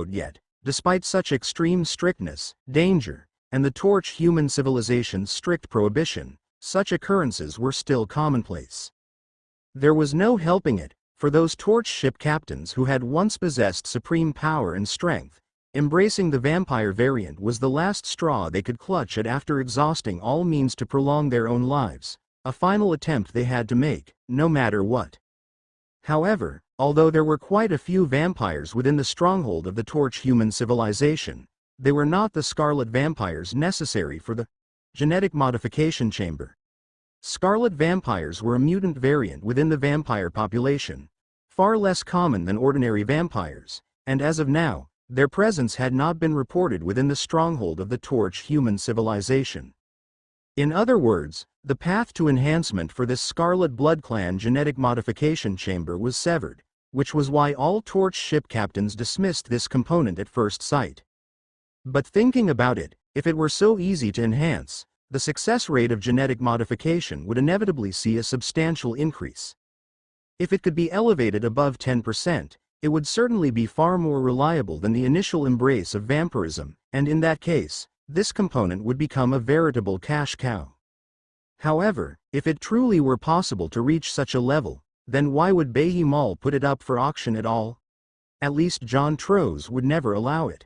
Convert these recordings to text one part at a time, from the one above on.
Yet, despite such extreme strictness, danger, and the torch human civilization's strict prohibition, such occurrences were still commonplace. There was no helping it, for those torch ship captains who had once possessed supreme power and strength, embracing the vampire variant was the last straw they could clutch at after exhausting all means to prolong their own lives, a final attempt they had to make, no matter what. However, although there were quite a few vampires within the stronghold of the torch human civilization, they were not the scarlet vampires necessary for the genetic modification chamber. Scarlet vampires were a mutant variant within the vampire population, far less common than ordinary vampires, and as of now, their presence had not been reported within the stronghold of the torch human civilization. In other words, the path to enhancement for this Scarlet Blood Clan genetic modification chamber was severed, which was why all torch ship captains dismissed this component at first sight. But thinking about it, if it were so easy to enhance, the success rate of genetic modification would inevitably see a substantial increase. If it could be elevated above 10%, it would certainly be far more reliable than the initial embrace of vampirism, and in that case, this component would become a veritable cash cow. However, if it truly were possible to reach such a level, then why would Behemoth put it up for auction at all? At least John Troze would never allow it.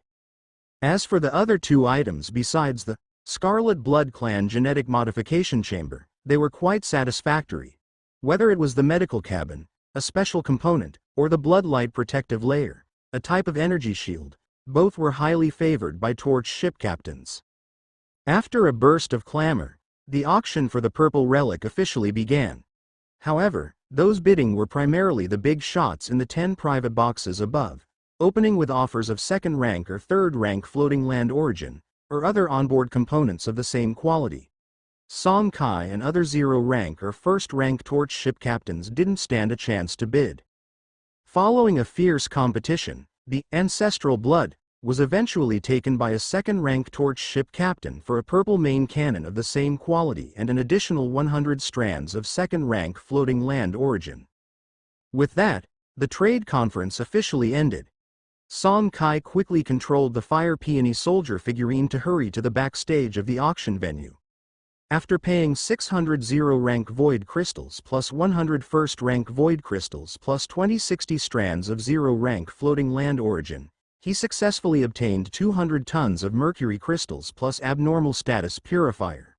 As for the other two items besides the Scarlet Blood Clan genetic modification chamber, they were quite satisfactory. Whether it was the medical cabin, a special component, or the bloodlight protective layer, a type of energy shield, both were highly favored by torch ship captains. After a burst of clamor, the auction for the purple relic officially began. However, those bidding were primarily the big shots in the 10 private boxes above, opening with offers of second rank or third rank floating land origin, or other onboard components of the same quality. Song Kai and other zero rank or first rank torch ship captains didn't stand a chance to bid. Following a fierce competition, the ancestral blood was eventually taken by a second rank torch ship captain for a purple main cannon of the same quality and an additional 100 strands of second rank floating land origin. With that, the trade conference officially ended. Song Kai quickly controlled the Fire Peony soldier figurine to hurry to the backstage of the auction venue. After paying 600 zero-rank void crystals plus 100 first-rank void crystals plus 2060 strands of zero-rank floating land origin, he successfully obtained 200 tons of mercury crystals plus abnormal status purifier.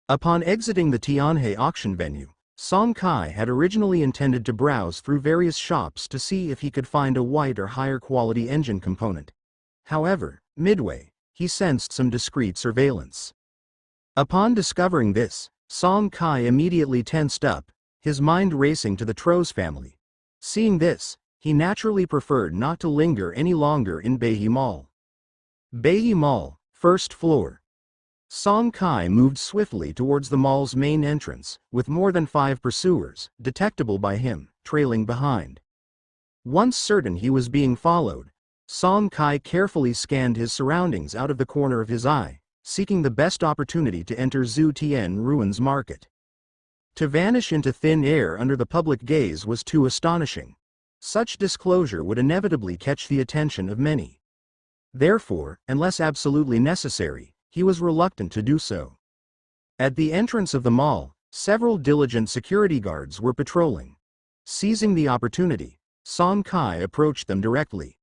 Upon exiting the Tianhe auction venue, Song Kai had originally intended to browse through various shops to see if he could find a white or higher quality engine component. However, midway, he sensed some discreet surveillance. Upon discovering this, Song Kai immediately tensed up, his mind racing to the Troze family. Seeing this, he naturally preferred not to linger any longer in Behemoth. Behemoth, first floor. Song Kai moved swiftly towards the mall's main entrance, with more than 5 pursuers, detectable by him, trailing behind. Once certain he was being followed, Song Kai carefully scanned his surroundings out of the corner of his eye, seeking the best opportunity to enter Zhu Tian Ruins Market. To vanish into thin air under the public gaze was too astonishing. Such disclosure would inevitably catch the attention of many. Therefore, unless absolutely necessary, he was reluctant to do so. At the entrance of the mall, several diligent security guards were patrolling. Seizing the opportunity, Song Kai approached them directly.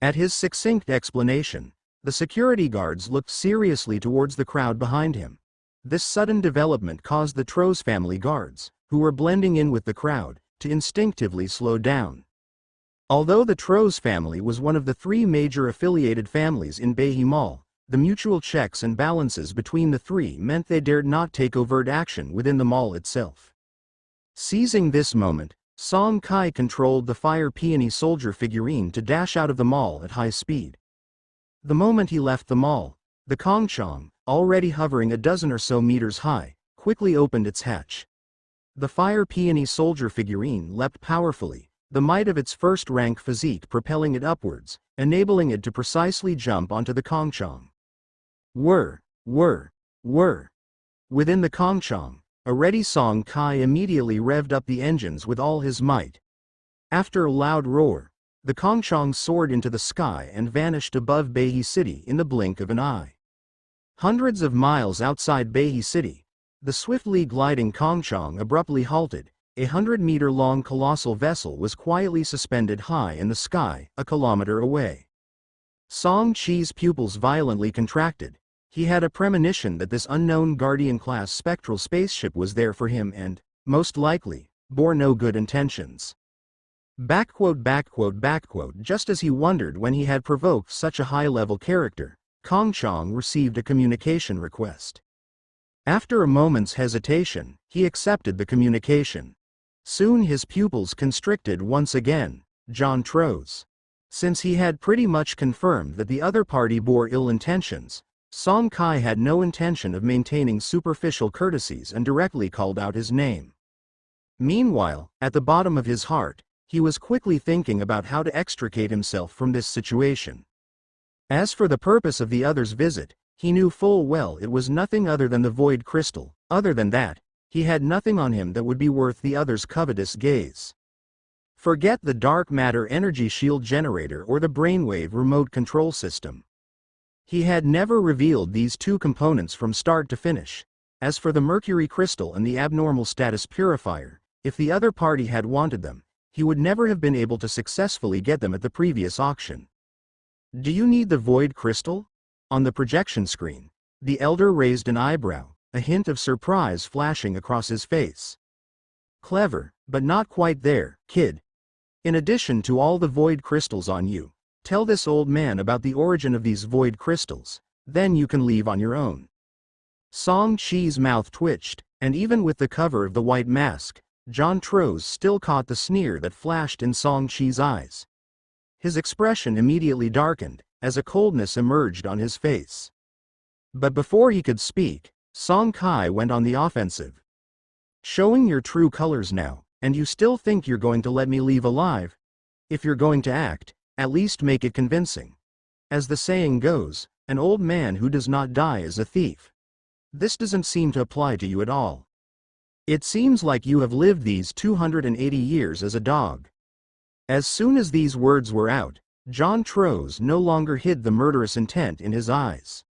At his succinct explanation, the security guards looked seriously towards the crowd behind him. This sudden development caused the Troze family guards, who were blending in with the crowd, to instinctively slow down. Although the Troze family was one of the 3 major affiliated families in Behemoth, the mutual checks and balances between the 3 meant they dared not take overt action within the mall itself. Seizing this moment, Song Kai controlled the Fire Peony soldier figurine to dash out of the mall at high speed. The moment he left the mall, the Kongchong, already hovering a dozen or so meters high, quickly opened its hatch. The Fire Peony soldier figurine leapt powerfully, the might of its first-rank physique propelling it upwards, enabling it to precisely jump onto the Kongchong. Whir. Within the Kongchong, a ready Song Kai immediately revved up the engines with all his might. After a loud roar, the Kongchong soared into the sky and vanished above Beihai City in the blink of an eye. Hundreds of miles outside Beihai City, the swiftly gliding Kongchong abruptly halted. A 100-meter-long colossal vessel was quietly suspended high in the sky, a kilometer away. Song Chi's pupils violently contracted. He had a premonition that this unknown Guardian-class spectral spaceship was there for him and, most likely, bore no good intentions. Just as he wondered when he had provoked such a high-level character, Kongchong received a communication request. After a moment's hesitation, he accepted the communication. Soon his pupils constricted once again. John Troz. Since he had pretty much confirmed that the other party bore ill intentions, Song Kai had no intention of maintaining superficial courtesies and directly called out his name. Meanwhile, at the bottom of his heart, he was quickly thinking about how to extricate himself from this situation. As for the purpose of the other's visit, he knew full well it was nothing other than the void crystal. Other than that, he had nothing on him that would be worth the other's covetous gaze. Forget the dark matter energy shield generator or the brainwave remote control system. He had never revealed these two components from start to finish. As for the mercury crystal and the abnormal status purifier, if the other party had wanted them, he would never have been able to successfully get them at the previous auction. Do you need the void crystal? On the projection screen, the elder raised an eyebrow, a hint of surprise flashing across his face. Clever, but not quite there, kid. In addition to all the void crystals on you, tell this old man about the origin of these void crystals, then you can leave on your own. Song Chi's mouth twitched, and even with the cover of the white mask, John Troz still caught the sneer that flashed in Song Chi's eyes. His expression immediately darkened, as a coldness emerged on his face. But before he could speak, Song Kai went on the offensive. Showing your true colors now, and you still think you're going to let me leave alive? If you're going to act, at least make it convincing. As the saying goes, an old man who does not die is a thief. This doesn't seem to apply to you at all. It seems like you have lived these 280 years as a dog. As soon as these words were out, John Troz no longer hid the murderous intent in his eyes.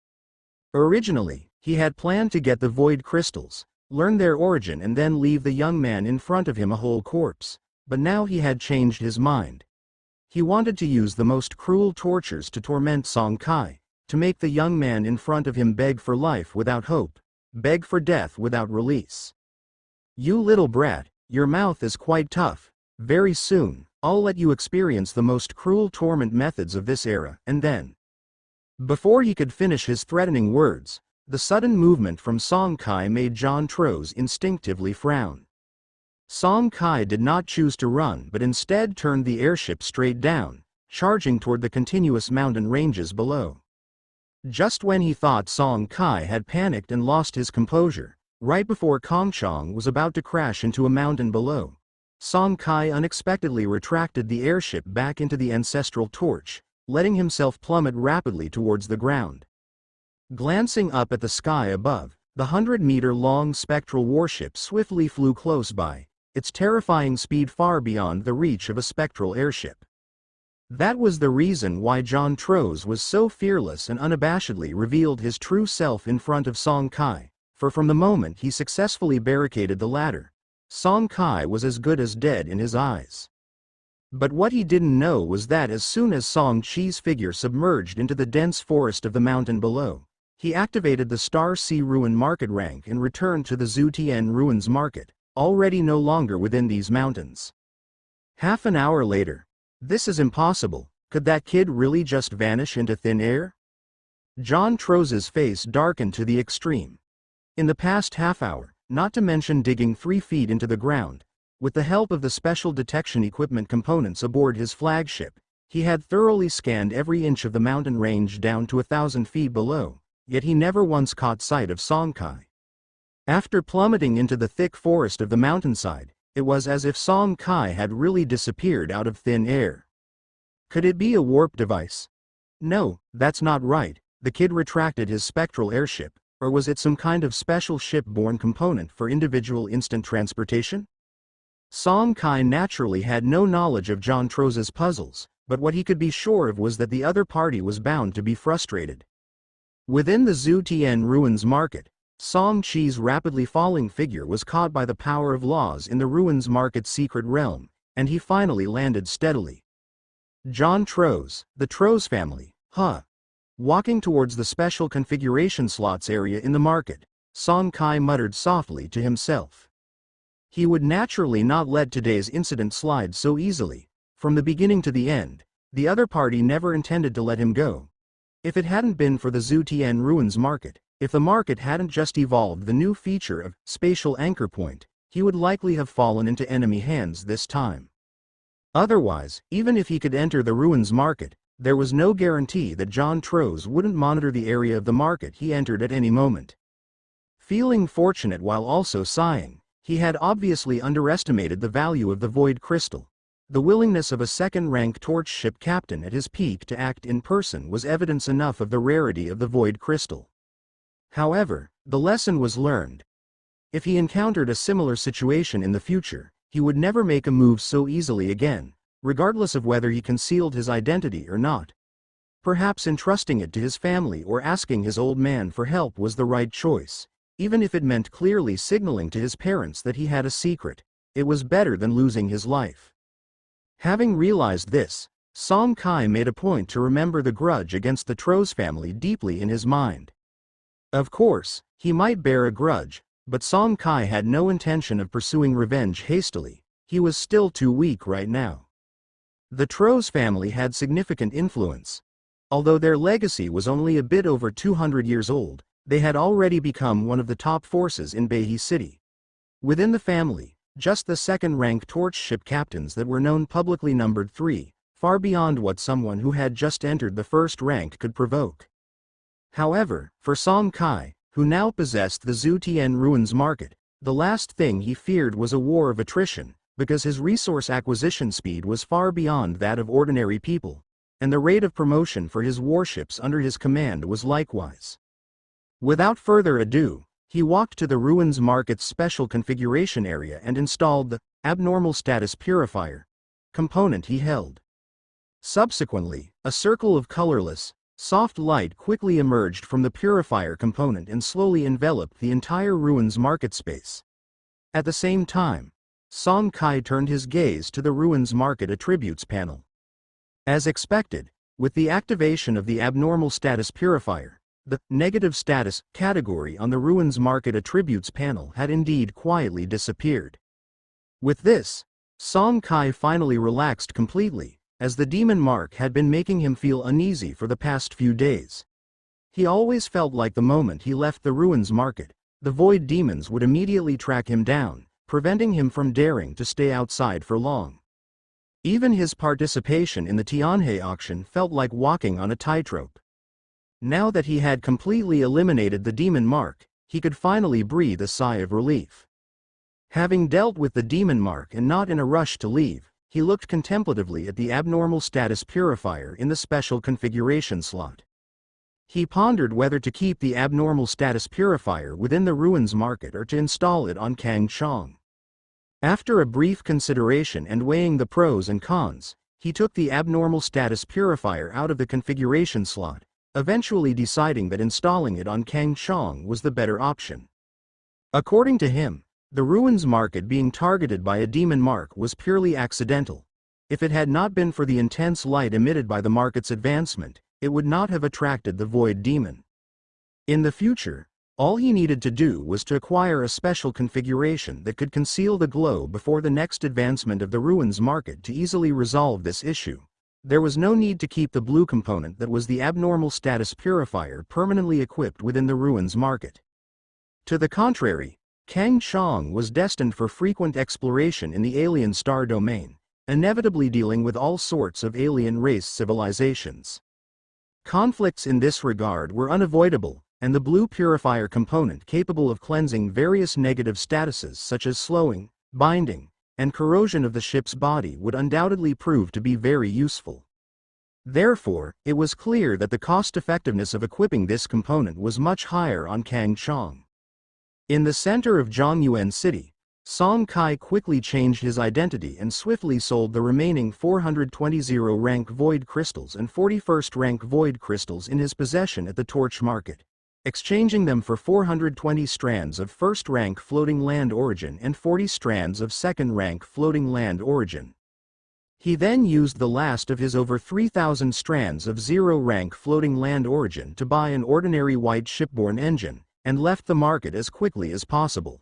Originally, he had planned to get the void crystals, learn their origin and then leave the young man in front of him a whole corpse, but now he had changed his mind. He wanted to use the most cruel tortures to torment Song Kai, to make the young man in front of him beg for life without hope, beg for death without release. You little brat, your mouth is quite tough. Very soon, I'll let you experience the most cruel torment methods of this era, and then. Before he could finish his threatening words, the sudden movement from Song Kai made John Troz instinctively frown. Song Kai did not choose to run but instead turned the airship straight down, charging toward the continuous mountain ranges below. Just when he thought Song Kai had panicked and lost his composure, right before Kongchong was about to crash into a mountain below, Song Kai unexpectedly retracted the airship back into the ancestral torch, letting himself plummet rapidly towards the ground. Glancing up at the sky above, the 100-meter-long spectral warship swiftly flew close by, its terrifying speed far beyond the reach of a spectral airship. That was the reason why John Troz was so fearless and unabashedly revealed his true self in front of Song Kai, for from the moment he successfully barricaded the ladder, Song Kai was as good as dead in his eyes. But what he didn't know was that as soon as Song Chi's figure submerged into the dense forest of the mountain below, he activated the Star Sea Ruin market rank and returned to the Zutian Ruins market, already no longer within these mountains. Half an hour later. This is impossible. Could that kid really just vanish into thin air? John Troz's face darkened to the extreme. In the past half hour, not to mention digging 3 feet into the ground, with the help of the special detection equipment components aboard his flagship, he had thoroughly scanned every inch of the mountain range down to 1,000 feet below, yet he never once caught sight of Song Kai. After plummeting into the thick forest of the mountainside, it was as if Song Kai had really disappeared out of thin air. Could it be a warp device? No, that's not right. The kid retracted his spectral airship, or was it some kind of special ship-borne component for individual instant transportation? Song Kai naturally had no knowledge of John Troz's puzzles, but what he could be sure of was that the other party was bound to be frustrated. Within the Zutian Ruins Market, Song Chi's rapidly falling figure was caught by the power of laws in the Ruins Market's secret realm, and he finally landed steadily. John Troz, the Troz family, Walking towards the special configuration slots area in the market, Song Kai muttered softly to himself. He would naturally not let today's incident slide so easily. From the beginning to the end, the other party never intended to let him go. If it hadn't been for the Zutian Ruins Market, if the market hadn't just evolved the new feature of spatial anchor point, he would likely have fallen into enemy hands this time. Otherwise, even if he could enter the Ruins Market, there was no guarantee that John Troz wouldn't monitor the area of the market he entered at any moment. Feeling fortunate while also sighing, he had obviously underestimated the value of the Void Crystal. The willingness of a second-rank torch ship captain at his peak to act in person was evidence enough of the rarity of the Void Crystal. However, the lesson was learned. If he encountered a similar situation in the future, he would never make a move so easily again, regardless of whether he concealed his identity or not. Perhaps entrusting it to his family or asking his old man for help was the right choice, even if it meant clearly signaling to his parents that he had a secret. It was better than losing his life. Having realized this, Song Kai made a point to remember the grudge against the Troz family deeply in his mind. Of course, he might bear a grudge, but Song Kai had no intention of pursuing revenge hastily. He was still too weak right now. The Troz family had significant influence. Although their legacy was only a bit over 200 years old, they had already become one of the top forces in Beihai City. Within the family, just the second-rank torch ship captains that were known publicly numbered 3, far beyond what someone who had just entered the first rank could provoke. However, for Song Kai, who now possessed the Zutian Ruins Market, the last thing he feared was a war of attrition, because his resource acquisition speed was far beyond that of ordinary people, and the rate of promotion for his warships under his command was likewise. Without further ado, he walked to the Ruins Market's special configuration area and installed the abnormal status purifier component he held. Subsequently, a circle of colorless, soft light quickly emerged from the purifier component and slowly enveloped the entire Ruins Market space. At the same time, Song Kai turned his gaze to the Ruins Market attributes panel. As expected, with the activation of the abnormal status purifier, the negative status category on the Ruins Market attributes panel had indeed quietly disappeared. With this, Song Kai finally relaxed completely, as the demon mark had been making him feel uneasy for the past few days. He always felt like the moment he left the Ruins Market, the void demons would immediately track him down, preventing him from daring to stay outside for long. Even his participation in the Tianhe auction felt like walking on a tightrope. Now that he had completely eliminated the demon mark, he could finally breathe a sigh of relief. Having dealt with the demon mark and not in a rush to leave, he looked contemplatively at the abnormal status purifier in the special configuration slot. He pondered whether to keep the abnormal status purifier within the Ruins Market or to install it on Kang Chong. After a brief consideration and weighing the pros and cons, he took the abnormal status purifier out of the configuration slot, eventually deciding that installing it on Kang Chong was the better option. According to him, the Ruins Market being targeted by a demon mark was purely accidental. If it had not been for the intense light emitted by the market's advancement, it would not have attracted the void demon. In the future, all he needed to do was to acquire a special configuration that could conceal the glow before the next advancement of the Ruins Market to easily resolve this issue. There was no need to keep the blue component that was the abnormal status purifier permanently equipped within the Ruins Market. To the contrary, Kang Chong was destined for frequent exploration in the alien star domain, inevitably dealing with all sorts of alien race civilizations. Conflicts in this regard were unavoidable, and the blue purifier component capable of cleansing various negative statuses such as slowing, binding, and corrosion of the ship's body would undoubtedly prove to be very useful. Therefore, it was clear that the cost-effectiveness of equipping this component was much higher on Kang Chong. In the center of Zhongyuan City, Song Kai quickly changed his identity and swiftly sold the remaining 420 0-rank void crystals and 41st rank void crystals in his possession at the torch market, exchanging them for 420 strands of first-rank floating land origin and 40 strands of second-rank floating land origin. He then used the last of his over 3,000 strands of 0-rank floating land origin to buy an ordinary white shipborne engine, and left the market as quickly as possible.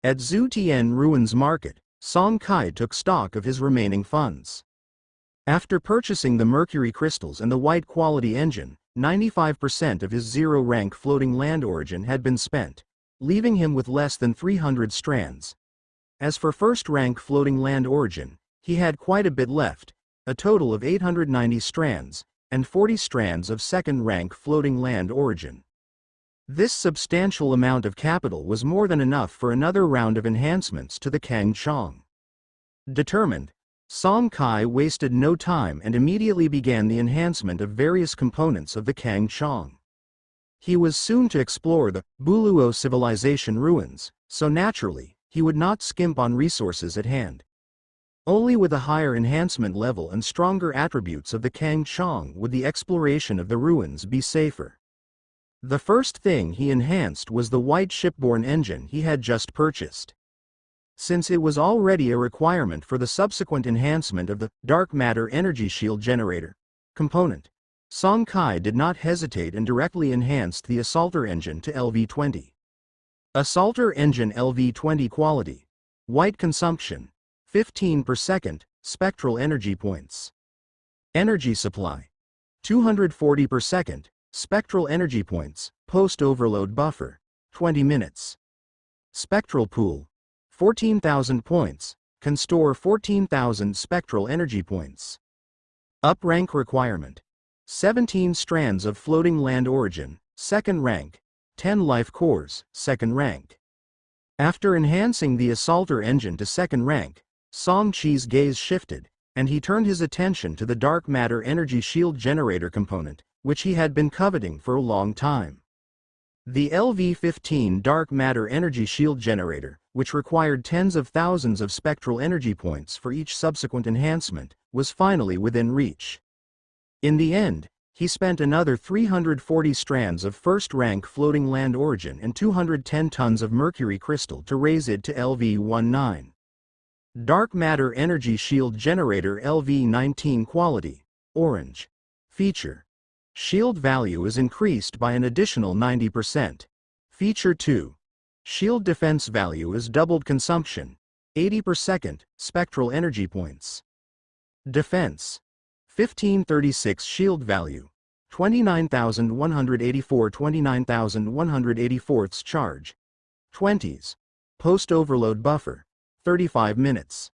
At Zutian Ruins Market, Song Kai took stock of his remaining funds. After purchasing the mercury crystals and the white quality engine, 95% of his 0-rank floating land origin had been spent, leaving him with less than 300 strands. As for first-rank floating land origin, he had quite a bit left, a total of 890 strands, and 40 strands of second-rank floating land origin. This substantial amount of capital was more than enough for another round of enhancements to the Kang Chong. Determined, Song Kai wasted no time and immediately began the enhancement of various components of the Kang Chong. He was soon to explore the Buluo civilization ruins, so naturally, he would not skimp on resources at hand. Only with a higher enhancement level and stronger attributes of the Kang Chong would the exploration of the ruins be safer. The first thing he enhanced was the white shipborne engine he had just purchased. Since it was already a requirement for the subsequent enhancement of the dark matter energy shield generator component, Song Kai did not hesitate and directly enhanced the assaulter engine to LV-20. Assaulter engine LV-20 quality. White consumption. 15 per second, spectral energy points. Energy supply. 240 per second. Spectral energy points, post-overload buffer, 20 minutes. Spectral pool, 14,000 points, can store 14,000 spectral energy points. Up rank requirement, 17 strands of floating land origin, second rank, 10 life cores, second rank. After enhancing the assaulter engine to second rank, Song Chi's gaze shifted, and he turned his attention to the dark matter energy shield generator component, which he had been coveting for a long time. The LV-15 dark matter energy shield generator, which required tens of thousands of spectral energy points for each subsequent enhancement, was finally within reach. In the end, he spent another 340 strands of first-rank floating land origin and 210 tons of mercury crystal to raise it to LV-19. Dark matter energy shield generator LV-19 quality, orange. Feature. Shield value is increased by an additional 90%. Feature 2. Shield defense value is doubled consumption, 80 per second, spectral energy points. Defense. 1536 shield value, 29,184 29,184 charge. 20s. Post-overload buffer, 35 minutes.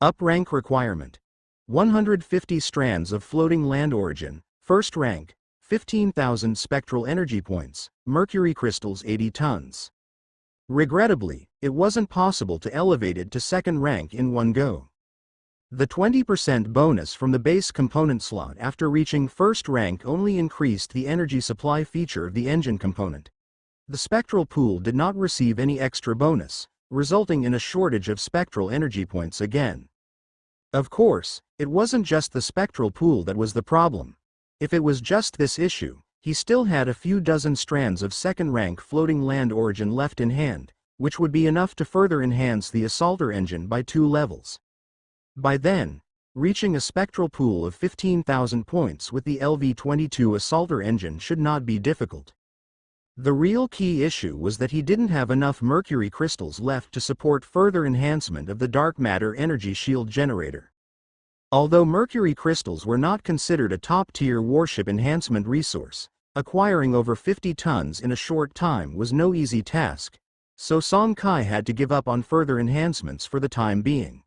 Up rank requirement. 150 strands of floating land origin, first rank, 15,000 spectral energy points, mercury crystals 80 tons. Regrettably, it wasn't possible to elevate it to second rank in one go. The 20% bonus from the base component slot after reaching first rank only increased the energy supply feature of the engine component. The spectral pool did not receive any extra bonus, resulting in a shortage of spectral energy points again. Of course, it wasn't just the spectral pool that was the problem. If it was just this issue, he still had a few dozen strands of second-rank floating land origin left in hand, which would be enough to further enhance the assaulter engine by 2 levels. By then, reaching a spectral pool of 15,000 points with the LV-22 assaulter engine should not be difficult. The real key issue was that he didn't have enough mercury crystals left to support further enhancement of the dark matter energy shield generator. Although mercury crystals were not considered a top-tier warship enhancement resource, acquiring over 50 tons in a short time was no easy task, so Song Kai had to give up on further enhancements for the time being.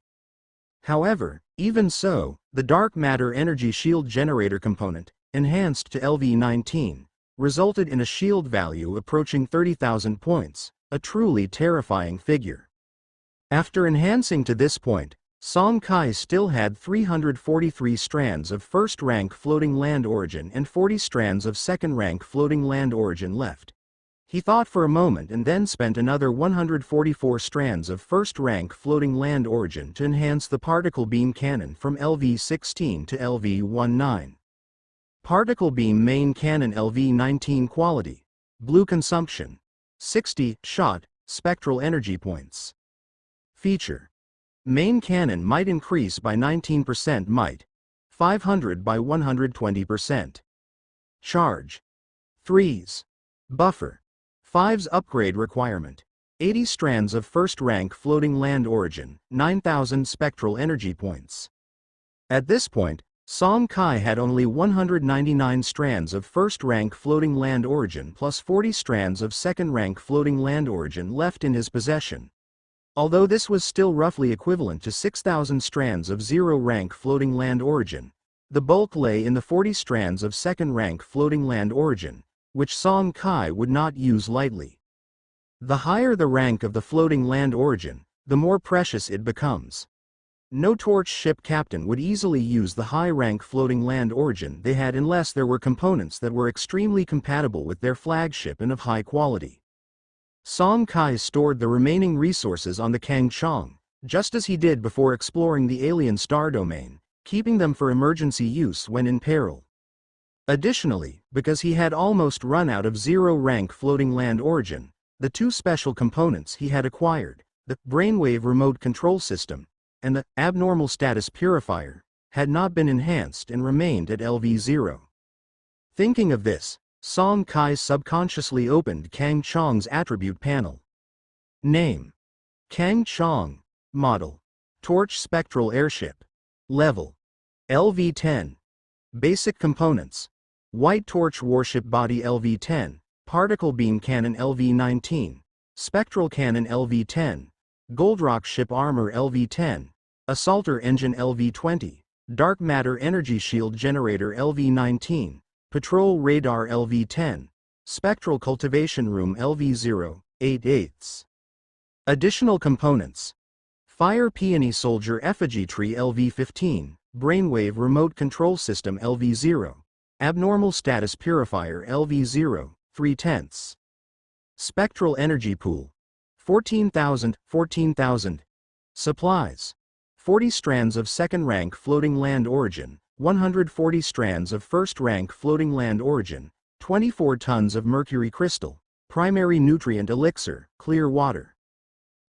However, even so, the dark matter energy shield generator component, enhanced to LV-19, resulted in a shield value approaching 30,000 points, a truly terrifying figure. After enhancing to this point, Song Kai still had 343 strands of first-rank floating land origin and 40 strands of second-rank floating land origin left. He thought for a moment and then spent another 144 strands of first-rank floating land origin to enhance the particle beam cannon from LV-16 to LV-19. Particle beam main cannon LV-19 quality. Blue consumption. 60 shot, spectral energy points. Feature. Main cannon might increase by 19% might. 500 by 120%. Charge. 3s. Buffer. 5's upgrade requirement. 80 strands of first-rank floating land origin, 9,000 spectral energy points. At this point, Song Kai had only 199 strands of first-rank floating land origin plus 40 strands of second-rank floating land origin left in his possession. Although this was still roughly equivalent to 6,000 strands of zero-rank floating land origin, the bulk lay in the 40 strands of second-rank floating land origin, which Song Kai would not use lightly. The higher the rank of the floating land origin, the more precious it becomes. No torch ship captain would easily use the high-rank floating land origin they had unless there were components that were extremely compatible with their flagship and of high quality. Song Kai stored the remaining resources on the Kangchong, just as he did before exploring the alien star domain, keeping them for emergency use when in peril. Additionally, because he had almost run out of zero-rank floating land origin, the two special components he had acquired, the brainwave remote control system and the abnormal status purifier, had not been enhanced and remained at LV0. Thinking of this, Song Kai subconsciously opened Kang Chong's attribute panel. Name: Kang Chong. Model: Torch Spectral Airship. Level: LV-10. Basic components: White Torch Warship Body LV-10, Particle Beam Cannon LV-19, Spectral Cannon LV-10, Goldrock Ship Armor LV-10, Assaulter Engine LV-20, Dark Matter Energy Shield Generator LV-19, Patrol Radar LV-10, Spectral Cultivation Room LV-0, 8/8. Additional components: Fire Peony Soldier Effigy Tree LV-15, Brainwave Remote Control System LV-0, Abnormal Status Purifier LV-0, 3/10. Spectral Energy Pool: 14,000. Supplies: 40 strands of second-rank floating land origin, 140 strands of first-rank floating land origin, 24 tons of mercury crystal, primary nutrient elixir, clear water.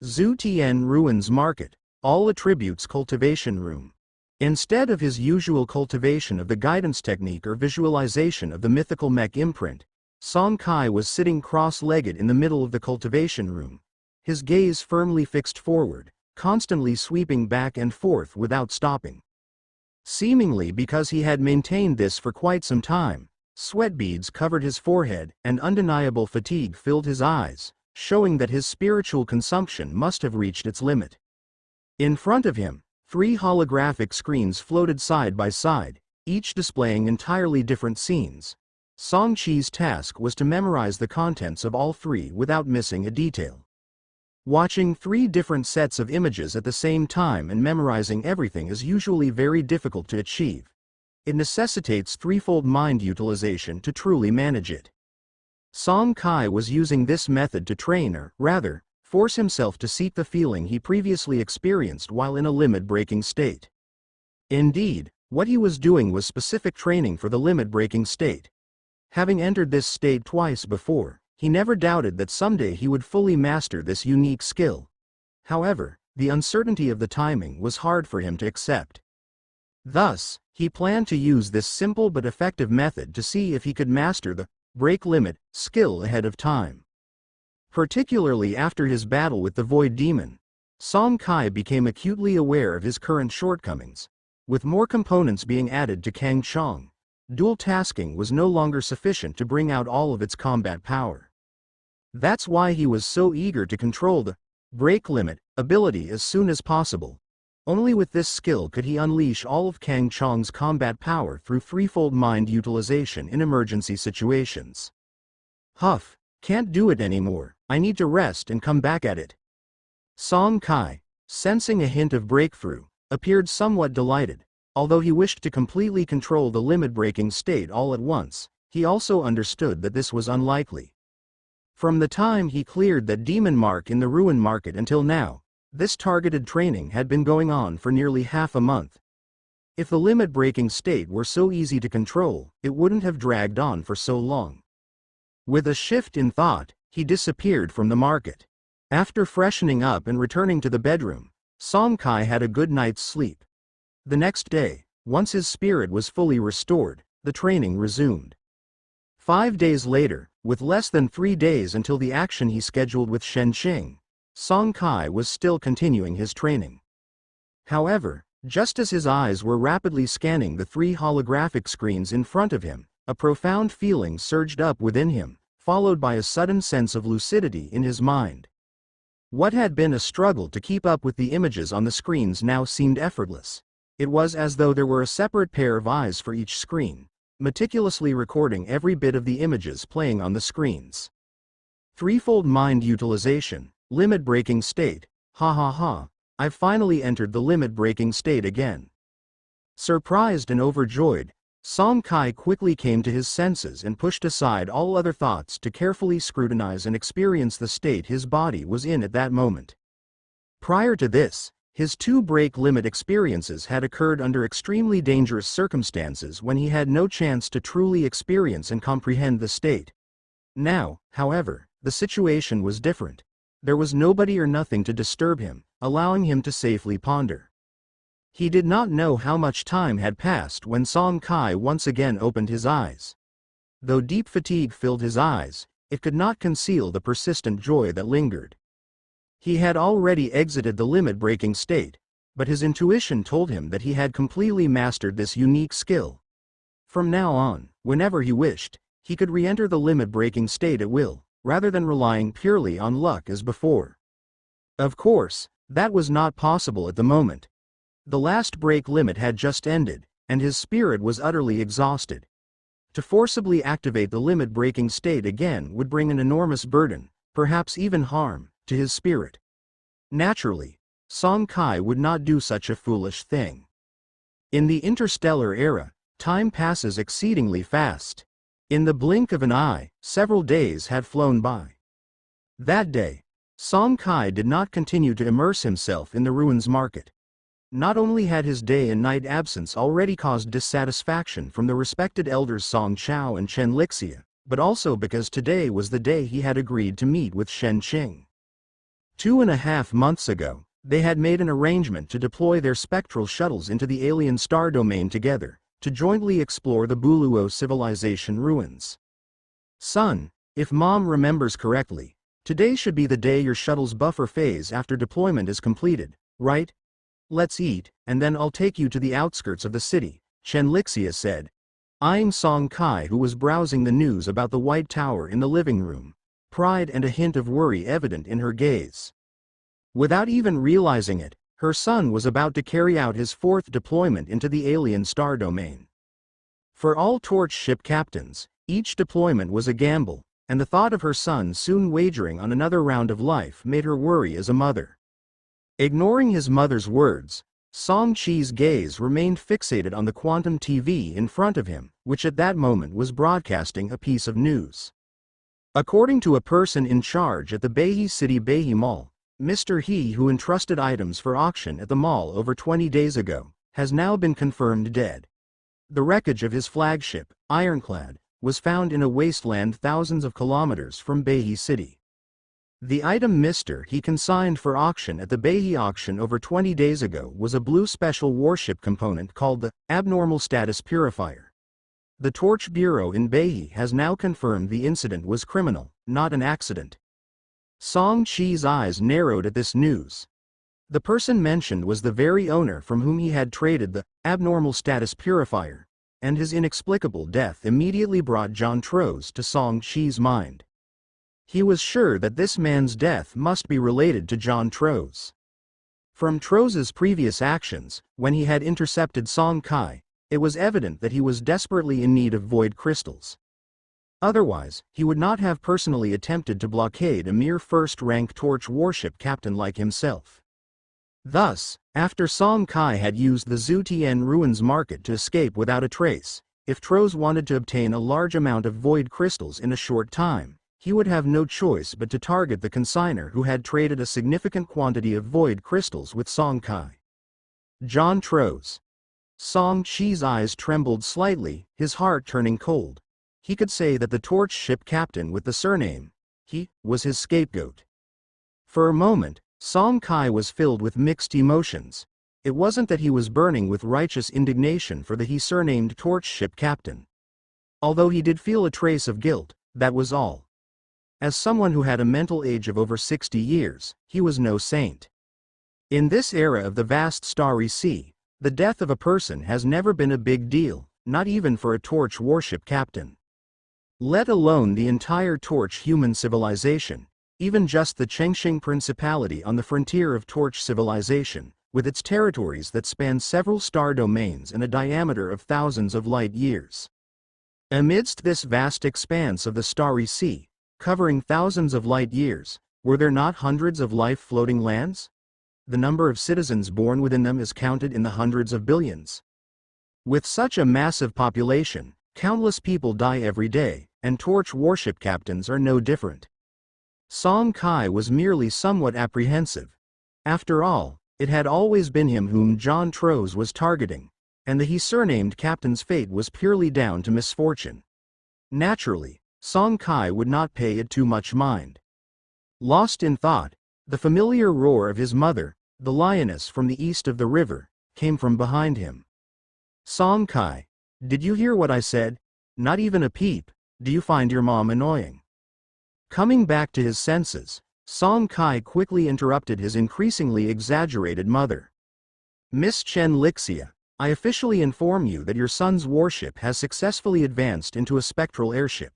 Zhu Tian Ruins Market, all attributes cultivation room. Instead of his usual cultivation of the guidance technique or visualization of the mythical mech imprint, Song Kai was sitting cross-legged in the middle of the cultivation room, his gaze firmly fixed forward, constantly sweeping back and forth without stopping. Seemingly because he had maintained this for quite some time, sweat beads covered his forehead and undeniable fatigue filled his eyes, showing that his spiritual consumption must have reached its limit. In front of him, 3 holographic screens floated side by side, each displaying entirely different scenes. Song Chi's task was to memorize the contents of all 3 without missing a detail. Watching 3 different sets of images at the same time and memorizing everything is usually very difficult to achieve. It necessitates threefold mind utilization to truly manage it. Song Kai was using this method to train or, rather, force himself to seek the feeling he previously experienced while in a limit-breaking state. Indeed, what he was doing was specific training for the limit-breaking state. Having entered this state twice before, he never doubted that someday he would fully master this unique skill. However, the uncertainty of the timing was hard for him to accept. Thus, he planned to use this simple but effective method to see if he could master the break limit skill ahead of time. Particularly after his battle with the Void Demon, Song Kai became acutely aware of his current shortcomings. With more components being added to Kang Chong, dual tasking was no longer sufficient to bring out all of its combat power. That's why he was so eager to control the break limit ability as soon as possible. Only with this skill could he unleash all of Kang Chong's combat power through threefold mind utilization in emergency situations. Huff, can't do it anymore, I need to rest and come back at it. Song Kai, sensing a hint of breakthrough, appeared somewhat delighted. Although he wished to completely control the limit-breaking state all at once, he also understood that this was unlikely. From the time he cleared that demon mark in the ruin market until now, this targeted training had been going on for nearly half a month. If the limit-breaking state were so easy to control, it wouldn't have dragged on for so long. With a shift in thought, he disappeared from the market. After freshening up and returning to the bedroom, Song Kai had a good night's sleep. The next day, once his spirit was fully restored, the training resumed. 5 days later, with less than 3 days until the action he scheduled with Shen Qing, Song Kai was still continuing his training. However, just as his eyes were rapidly scanning the 3 holographic screens in front of him, a profound feeling surged up within him, followed by a sudden sense of lucidity in his mind. What had been a struggle to keep up with the images on the screens now seemed effortless. It was as though there were a separate pair of eyes for each screen, meticulously recording every bit of the images playing on the screens. Threefold mind utilization, limit-breaking state, ha ha ha, I've finally entered the limit-breaking state again. Surprised and overjoyed, Song Kai quickly came to his senses and pushed aside all other thoughts to carefully scrutinize and experience the state his body was in at that moment. Prior to this, his 2 break limit experiences had occurred under extremely dangerous circumstances when he had no chance to truly experience and comprehend the state. Now, however, the situation was different. There was nobody or nothing to disturb him, allowing him to safely ponder. He did not know how much time had passed when Song Kai once again opened his eyes. Though deep fatigue filled his eyes, it could not conceal the persistent joy that lingered. He had already exited the limit-breaking state, but his intuition told him that he had completely mastered this unique skill. From now on, whenever he wished, he could re-enter the limit-breaking state at will, rather than relying purely on luck as before. Of course, that was not possible at the moment. The last break limit had just ended, and his spirit was utterly exhausted. To forcibly activate the limit-breaking state again would bring an enormous burden, perhaps even harm, to his spirit. Naturally, Song Kai would not do such a foolish thing. In the interstellar era, time passes exceedingly fast. In the blink of an eye, several days had flown by. That day, Song Kai did not continue to immerse himself in the ruins market. Not only had his day and night absence already caused dissatisfaction from the respected elders Song Chao and Chen Lixia, but also because today was the day he had agreed to meet with Shen Qing. 2.5 months ago, they had made an arrangement to deploy their spectral shuttles into the alien star domain together, to jointly explore the Buluo civilization ruins. Son, if Mom remembers correctly, today should be the day your shuttle's buffer phase after deployment is completed, right? Let's eat, and then I'll take you to the outskirts of the city, Chen Lixia said, eyeing Song Kai, who was browsing the news about the White Tower in the living room, pride and a hint of worry evident in her gaze. Without even realizing it, her son was about to carry out his 4th deployment into the alien star domain. For all torch ship captains, each deployment was a gamble, and the thought of her son soon wagering on another round of life made her worry as a mother. Ignoring his mother's words, Song Chi's gaze remained fixated on the quantum TV in front of him, which at that moment was broadcasting a piece of news. According to a person in charge at the Beihai City Beihai Mall, Mr. He, who entrusted items for auction at the mall over 20 days ago, has now been confirmed dead. The wreckage of his flagship, Ironclad, was found in a wasteland thousands of kilometers from Beihai City. The item Mr. He consigned for auction at the Beihai auction over 20 days ago was a blue special warship component called the Abnormal Status Purifier. The Torch Bureau in Beihai has now confirmed the incident was criminal, not an accident. Song Chi's eyes narrowed at this news. The person mentioned was the very owner from whom he had traded the Abnormal Status Purifier, and his inexplicable death immediately brought John Troz to Song Chi's mind. He was sure that this man's death must be related to John Troz. From Troz's previous actions, when he had intercepted Song Kai, it was evident that he was desperately in need of void crystals. Otherwise, he would not have personally attempted to blockade a mere first-rank torch warship captain like himself. Thus, after Song Kai had used the Zutian ruins market to escape without a trace, if Troz wanted to obtain a large amount of void crystals in a short time, he would have no choice but to target the consignor who had traded a significant quantity of void crystals with Song Kai. John Tro's. Song Chi's eyes trembled slightly, his heart turning cold. He could say that the torch ship captain with the surname He was his scapegoat. For a moment, Song Kai was filled with mixed emotions. It wasn't that he was burning with righteous indignation for the he surnamed torch ship captain. Although he did feel a trace of guilt, that was all. As someone who had a mental age of over 60 years, he was no saint. In this era of the vast starry sea, the death of a person has never been a big deal, not even for a torch warship captain. Let alone the entire torch human civilization, even just the Chengxing Principality on the frontier of torch civilization, with its territories that span several star domains and a diameter of thousands of light years. Amidst this vast expanse of the starry sea, covering thousands of light years, were there not hundreds of life-floating lands? The number of citizens born within them is counted in the hundreds of billions. With such a massive population, countless people die every day, and torch warship captains are no different. Song Kai was merely somewhat apprehensive. After all, it had always been him whom John Tro's was targeting, and the he surnamed captain's fate was purely down to misfortune. Naturally, Song Kai would not pay it too much mind. Lost in thought, the familiar roar of his mother, the lioness from the east of the river, came from behind him. Song Kai, did you hear what I said? Not even a peep. Do you find your mom annoying? Coming back to his senses, Song Kai quickly interrupted his increasingly exaggerated mother. Miss Chen Lixia, I officially inform you that your son's warship has successfully advanced into a spectral airship.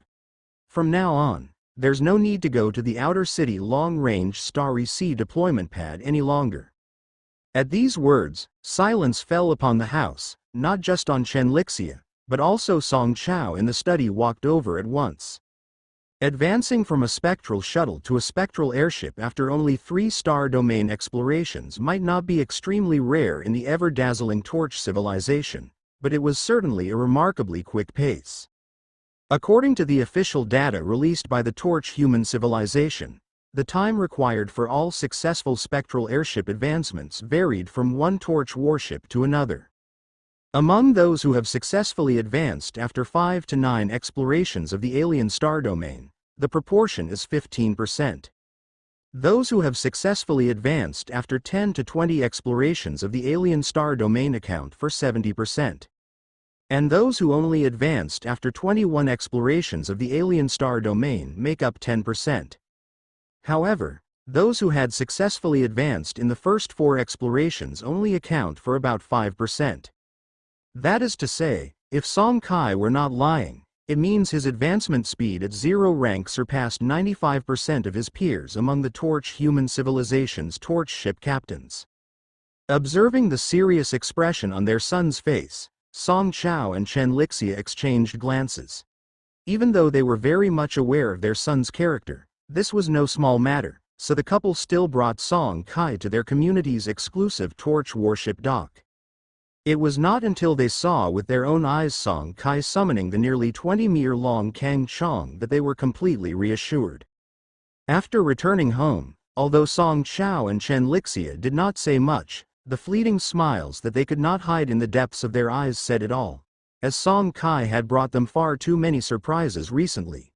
From now on, there's no need to go to the outer city long-range Starry Sea deployment pad any longer. At these words, silence fell upon the house, not just on Chen Lixia, but also Song Chao in the study walked over at once. Advancing from a spectral shuttle to a spectral airship after only 3 star domain explorations might not be extremely rare in the ever-dazzling torch civilization, but it was certainly a remarkably quick pace. According to the official data released by the torch human civilization, the time required for all successful spectral airship advancements varied from one torch warship to another. Among those who have successfully advanced after 5 to 9 explorations of the alien star domain, the proportion is 15%. Those who have successfully advanced after 10 to 20 explorations of the alien star domain account for 70%. And those who only advanced after 21 explorations of the alien star domain make up 10%. However, those who had successfully advanced in the first 4 explorations only account for about 5%. That is to say, if Song Kai were not lying, it means his advancement speed at 0 rank surpassed 95% of his peers among the torch human civilization's torch ship captains. Observing the serious expression on their son's face, Song Chao and Chen Lixia exchanged glances. Even though they were very much aware of their son's character, this was no small matter, so the couple still brought Song Kai to their community's exclusive torch warship dock. It was not until they saw with their own eyes Song Kai summoning the nearly 20-meter-long Kang Chong that they were completely reassured. After returning home, although Song Chao and Chen Lixia did not say much, the fleeting smiles that they could not hide in the depths of their eyes said it all, as Song Kai had brought them far too many surprises recently.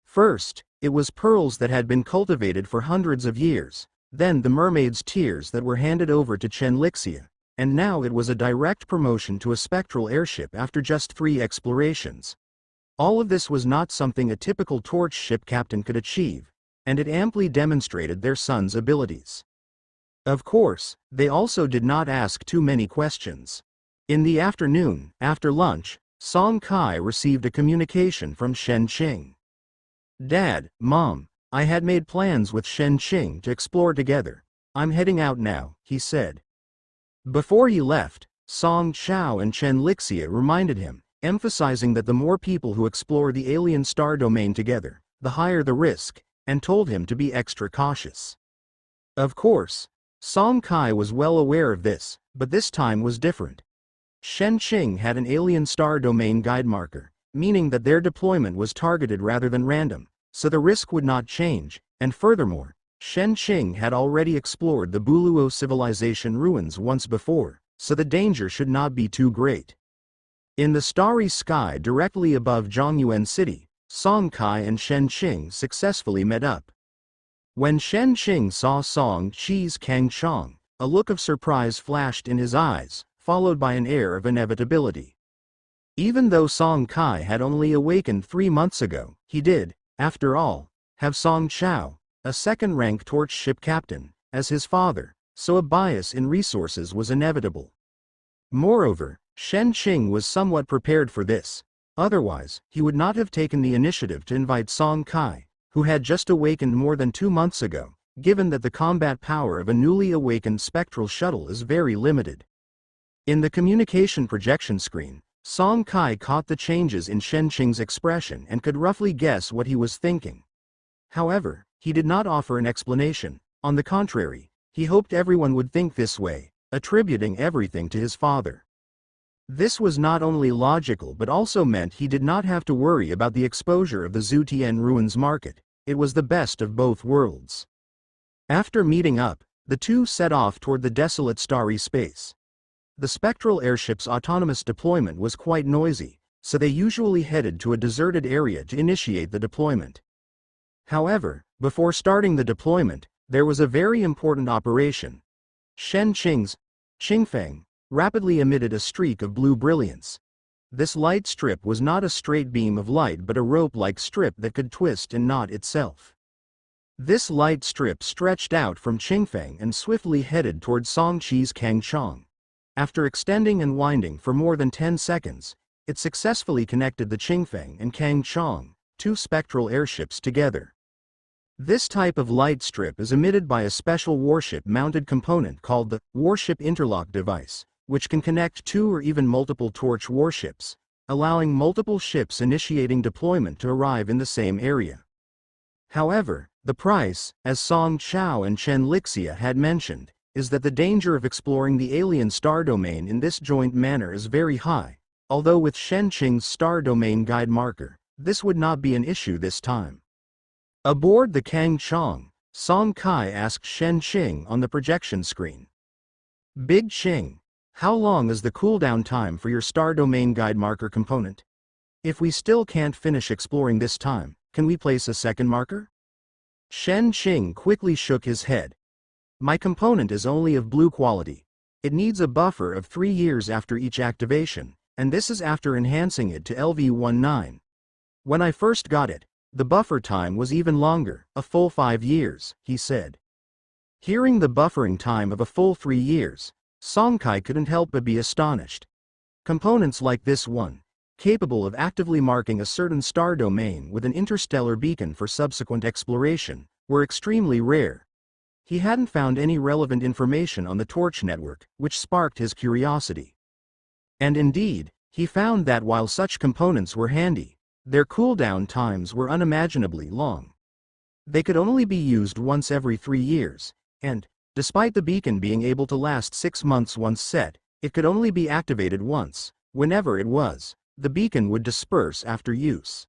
First, it was pearls that had been cultivated for hundreds of years, then the mermaid's tears that were handed over to Chen Lixia, and now it was a direct promotion to a spectral airship after just 3 explorations. All of this was not something a typical torch ship captain could achieve, and it amply demonstrated their son's abilities. Of course, they also did not ask too many questions. In the afternoon, after lunch, Song Kai received a communication from Shen Qing. Dad, Mom, I had made plans with Shen Qing to explore together. I'm heading out now, he said. Before he left, Song Chao and Chen Lixia reminded him, emphasizing that the more people who explore the alien star domain together, the higher the risk, and told him to be extra cautious. Of course, Song Kai was well aware of this, but this time was different. Shen Qing had an alien star domain guide marker, meaning that their deployment was targeted rather than random, so the risk would not change, and furthermore, Shen Qing had already explored the Buluo civilization ruins once before, so the danger should not be too great. In the starry sky directly above Zhongyuan City, Song Kai and Shen Qing successfully met up. When Shen Qing saw Song Qi's Kang Chong, a look of surprise flashed in his eyes, followed by an air of inevitability. Even though Song Kai had only awakened 3 months ago, he did, after all, have Song Chao, a second-rank torch ship captain, as his father, so a bias in resources was inevitable. Moreover, Shen Qing was somewhat prepared for this. Otherwise, he would not have taken the initiative to invite Song Kai, who had just awakened more than 2 months ago, given that the combat power of a newly awakened spectral shuttle is very limited. In the communication projection screen, Song Kai caught the changes in Shen Qing's expression and could roughly guess what he was thinking. However, he did not offer an explanation. On the contrary, he hoped everyone would think this way, attributing everything to his father. This was not only logical but also meant he did not have to worry about the exposure of the Zutian ruins market. It was the best of both worlds. After meeting up, the two set off toward the desolate starry space. The spectral airship's autonomous deployment was quite noisy, so they usually headed to a deserted area to initiate the deployment. However, before starting the deployment, there was a very important operation. Shen Qing's Qingfeng rapidly emitted a streak of blue brilliance. This light strip was not a straight beam of light but a rope-like strip that could twist and knot itself. This light strip stretched out from Qingfeng and swiftly headed toward Song Qi's Kangchong. After extending and winding for more than 10 seconds, it successfully connected the Qingfeng and Kangchong, two spectral airships, together. This type of light strip is emitted by a special warship-mounted component called the Warship Interlock Device, which can connect 2 or even multiple torch warships, allowing multiple ships initiating deployment to arrive in the same area. However, the price, as Song Chao and Chen Lixia had mentioned, is that the danger of exploring the alien star domain in this joint manner is very high, although with Shen Qing's star domain guide marker, this would not be an issue this time. Aboard the Kang Chong, Song Kai asked Shen Qing on the projection screen. Big Qing, how long is the cooldown time for your star domain guide marker component? If we still can't finish exploring this time, can we place a second marker? Shen Qing quickly shook his head. My component is only of blue quality. It needs a buffer of 3 years after each activation, and this is after enhancing it to LV-19. When I first got it, the buffer time was even longer, a full 5 years, he said. Hearing the buffering time of a full 3 years, Song Kai couldn't help but be astonished. Components like this one, capable of actively marking a certain star domain with an interstellar beacon for subsequent exploration, were extremely rare. He hadn't found any relevant information on the Torch network, which sparked his curiosity. And indeed, he found that while such components were handy, their cooldown times were unimaginably long. They could only be used once every 3 years, and, despite the beacon being able to last 6 months once set, it could only be activated once. Whenever it was, the beacon would disperse after use.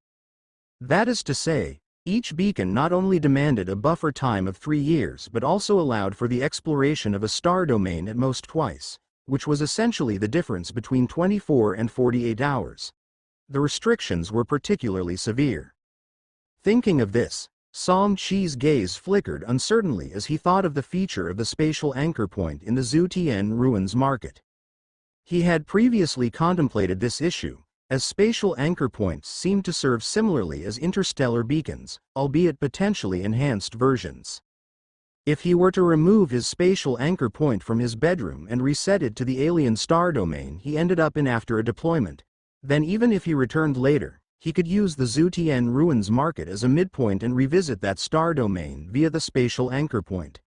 That is to say, each beacon not only demanded a buffer time of 3 years but also allowed for the exploration of a star domain at most twice, which was essentially the difference between 24 and 48 hours. The restrictions were particularly severe. Thinking of this, Song Qi's gaze flickered uncertainly as he thought of the feature of the spatial anchor point in the Zutian ruins market. He had previously contemplated this issue, as spatial anchor points seemed to serve similarly as interstellar beacons, albeit potentially enhanced versions. If he were to remove his spatial anchor point from his bedroom and reset it to the alien star domain he ended up in after a deployment, then even if he returned later, he could use the Zutian ruins market as a midpoint and revisit that star domain via the spatial anchor point.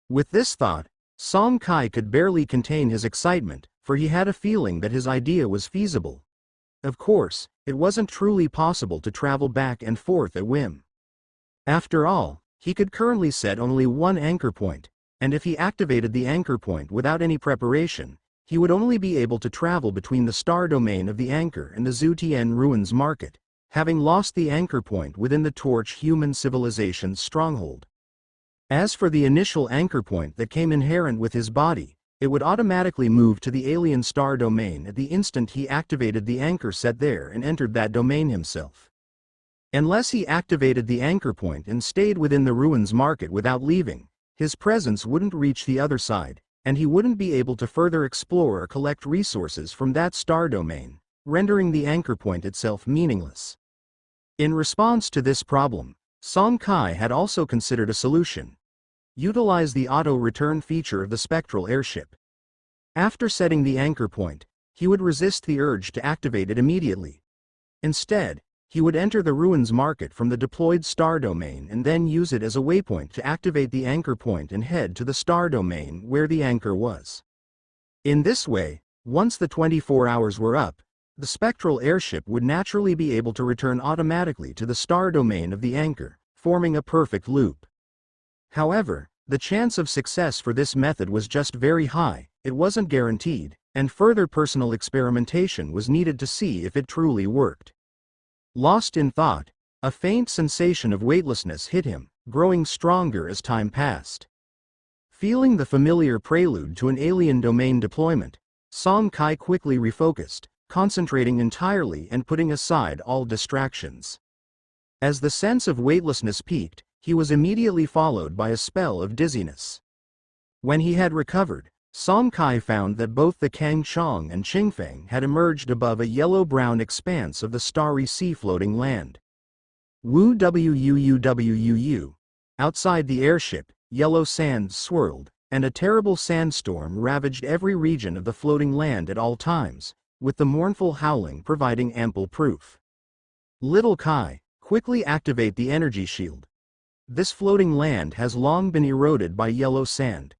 With this thought, Song Kai could barely contain his excitement, for he had a feeling that his idea was feasible. Of course, it wasn't truly possible to travel back and forth at whim. After all, he could currently set only one anchor point, and if he activated the anchor point without any preparation, he would only be able to travel between the star domain of the anchor and the Zutian ruins market, having lost the anchor point within the Torch human civilization's stronghold. As for the initial anchor point that came inherent with his body, it would automatically move to the alien star domain at the instant he activated the anchor set there and entered that domain himself. Unless he activated the anchor point and stayed within the ruins market without leaving, his presence wouldn't reach the other side, and he wouldn't be able to further explore or collect resources from that star domain, rendering the anchor point itself meaningless. In response to this problem, Song Kai had also considered a solution. Utilize the auto-return feature of the spectral airship. After setting the anchor point, he would resist the urge to activate it immediately. Instead, he would enter the ruins market from the deployed star domain and then use it as a waypoint to activate the anchor point and head to the star domain where the anchor was. In this way, once the 24 hours were up, the spectral airship would naturally be able to return automatically to the star domain of the anchor, forming a perfect loop. However, the chance of success for this method was just very high, it wasn't guaranteed, and further personal experimentation was needed to see if it truly worked. Lost in thought, a faint sensation of weightlessness hit him, growing stronger as time passed. Feeling the familiar prelude to an alien domain deployment, Song Kai quickly refocused, concentrating entirely and putting aside all distractions. As the sense of weightlessness peaked, he was immediately followed by a spell of dizziness. When he had recovered, Song Kai found that both the Kang Chong and Qingfeng had emerged above a yellow-brown expanse of the starry sea floating land. Woo wuuu. Outside the airship, yellow sand swirled, and a terrible sandstorm ravaged every region of the floating land at all times, with the mournful howling providing ample proof. Little Kai, quickly activate the energy shield. This floating land has long been eroded by yellow sand.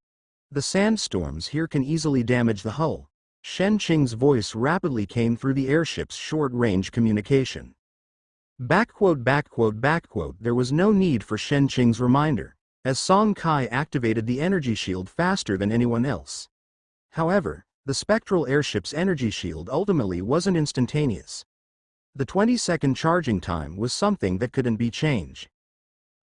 The sandstorms here can easily damage the hull. Shen Qing's voice rapidly came through the airship's short-range communication. There was no need for Shen Qing's reminder, as Song Kai activated the energy shield faster than anyone else. However, the spectral airship's energy shield ultimately wasn't instantaneous. The 20-second charging time was something that couldn't be changed.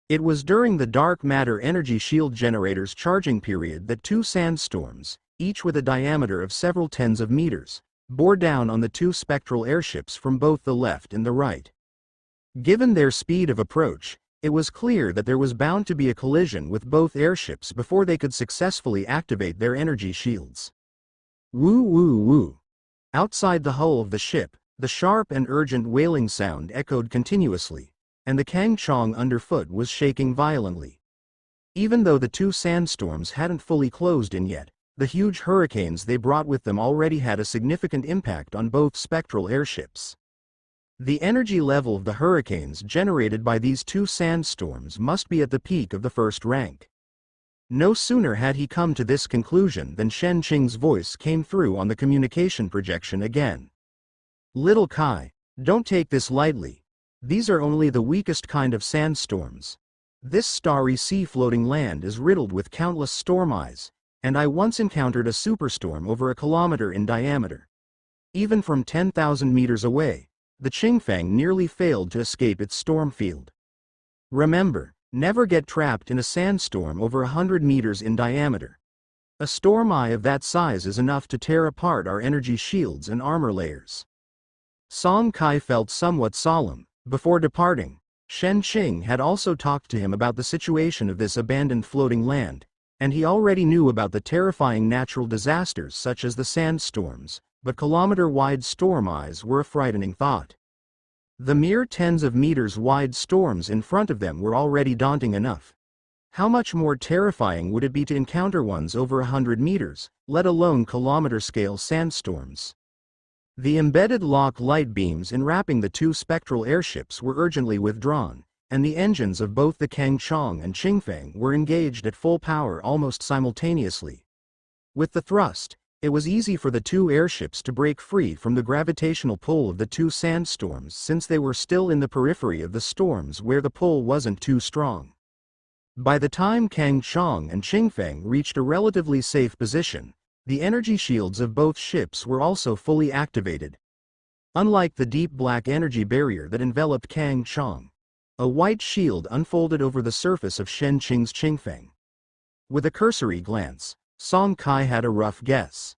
It was during the dark matter energy shield generator's charging period that two sandstorms, each with a diameter of several tens of meters, bore down on the two spectral airships from both the left and the right. Given their speed of approach, it was clear that there was bound to be a collision with both airships before they could successfully activate their energy shields. Woo woo woo. Outside the hull of the ship, the sharp and urgent wailing sound echoed continuously, and the Kang Chong underfoot was shaking violently. Even though the two sandstorms hadn't fully closed in yet, the huge hurricanes they brought with them already had a significant impact on both spectral airships. The energy level of the hurricanes generated by these two sandstorms must be at the peak of the first rank. No sooner had he come to this conclusion than Shen Qing's voice came through on the communication projection again. Little Kai, don't take this lightly. These are only the weakest kind of sandstorms. This starry sea floating land is riddled with countless storm eyes, and I once encountered a superstorm over a kilometer in diameter. Even from 10,000 meters away, the Qingfeng nearly failed to escape its storm field. Remember, never get trapped in a sandstorm over 100 meters in diameter. A storm eye of that size is enough to tear apart our energy shields and armor layers. Song Kai felt somewhat solemn. Before departing, Shen Qing had also talked to him about the situation of this abandoned floating land, and he already knew about the terrifying natural disasters such as the sandstorms, but kilometer-wide storm eyes were a frightening thought. The mere tens of meters wide storms in front of them were already daunting enough. How much more terrifying would it be to encounter ones over 100 meters, let alone kilometer-scale sandstorms? The embedded lock light beams enwrapping the two spectral airships were urgently withdrawn, and the engines of both the Kang Chong and Qingfeng were engaged at full power almost simultaneously. With the thrust, it was easy for the two airships to break free from the gravitational pull of the two sandstorms since they were still in the periphery of the storms where the pull wasn't too strong. By the time Kang Chong and Qingfeng reached a relatively safe position, the energy shields of both ships were also fully activated. Unlike the deep black energy barrier that enveloped Kang Chong, a white shield unfolded over the surface of Shen Qing's Qingfeng. With a cursory glance, Song Kai had a rough guess.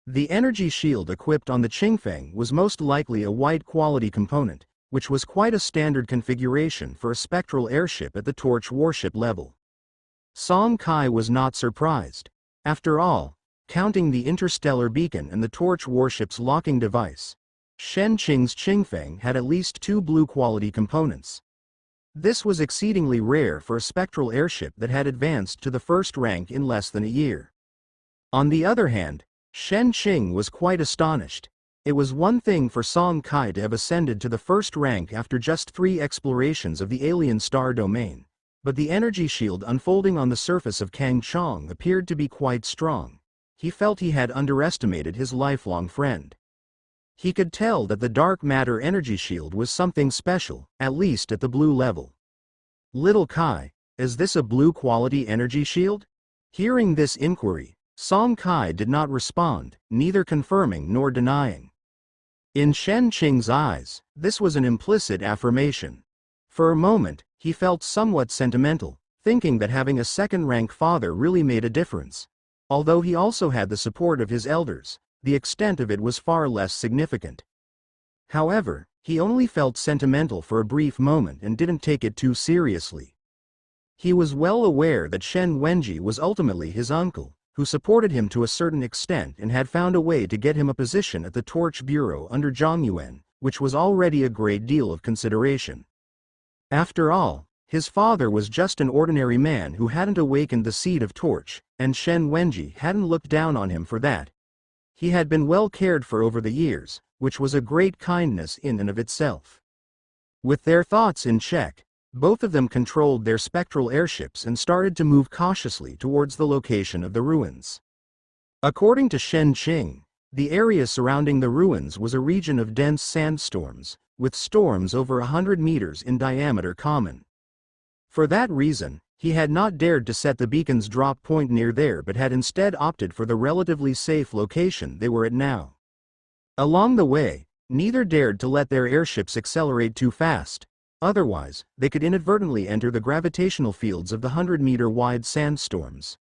The energy shield equipped on the Qingfeng was most likely a white quality component, which was quite a standard configuration for a spectral airship at the Torch warship level. Song Kai was not surprised. After all, counting the interstellar beacon and the Torch warship's locking device, Shen Qing's Qingfeng had at least 2 blue quality components. This was exceedingly rare for a spectral airship that had advanced to the first rank in less than a year. On the other hand, Shen Qing was quite astonished. It was one thing for Song Kai to have ascended to the first rank after just 3 explorations of the alien star domain, but the energy shield unfolding on the surface of Kang Chong appeared to be quite strong. He felt he had underestimated his lifelong friend. He could tell that the dark matter energy shield was something special, at least at the blue level. "Little Kai, is this a blue quality energy shield?" Hearing this inquiry, Song Kai did not respond, neither confirming nor denying. In Shen Qing's eyes, this was an implicit affirmation. For a moment, he felt somewhat sentimental, thinking that having a second-rank father really made a difference. Although he also had the support of his elders, the extent of it was far less significant. However, he only felt sentimental for a brief moment and didn't take it too seriously. He was well aware that Shen Wenji was ultimately his uncle, who supported him to a certain extent and had found a way to get him a position at the Torch Bureau under Zhang Yuan, which was already a great deal of consideration. After all, his father was just an ordinary man who hadn't awakened the seed of Torch, and Shen Wenji hadn't looked down on him for that. He had been well cared for over the years, which was a great kindness in and of itself. With their thoughts in check, both of them controlled their spectral airships and started to move cautiously towards the location of the ruins. According to Shen Qing, the area surrounding the ruins was a region of dense sandstorms, with storms over 100 meters in diameter common. For that reason, he had not dared to set the beacon's drop point near there but had instead opted for the relatively safe location they were at now. Along the way, neither dared to let their airships accelerate too fast. Otherwise, they could inadvertently enter the gravitational fields of the 100-meter-wide sandstorms.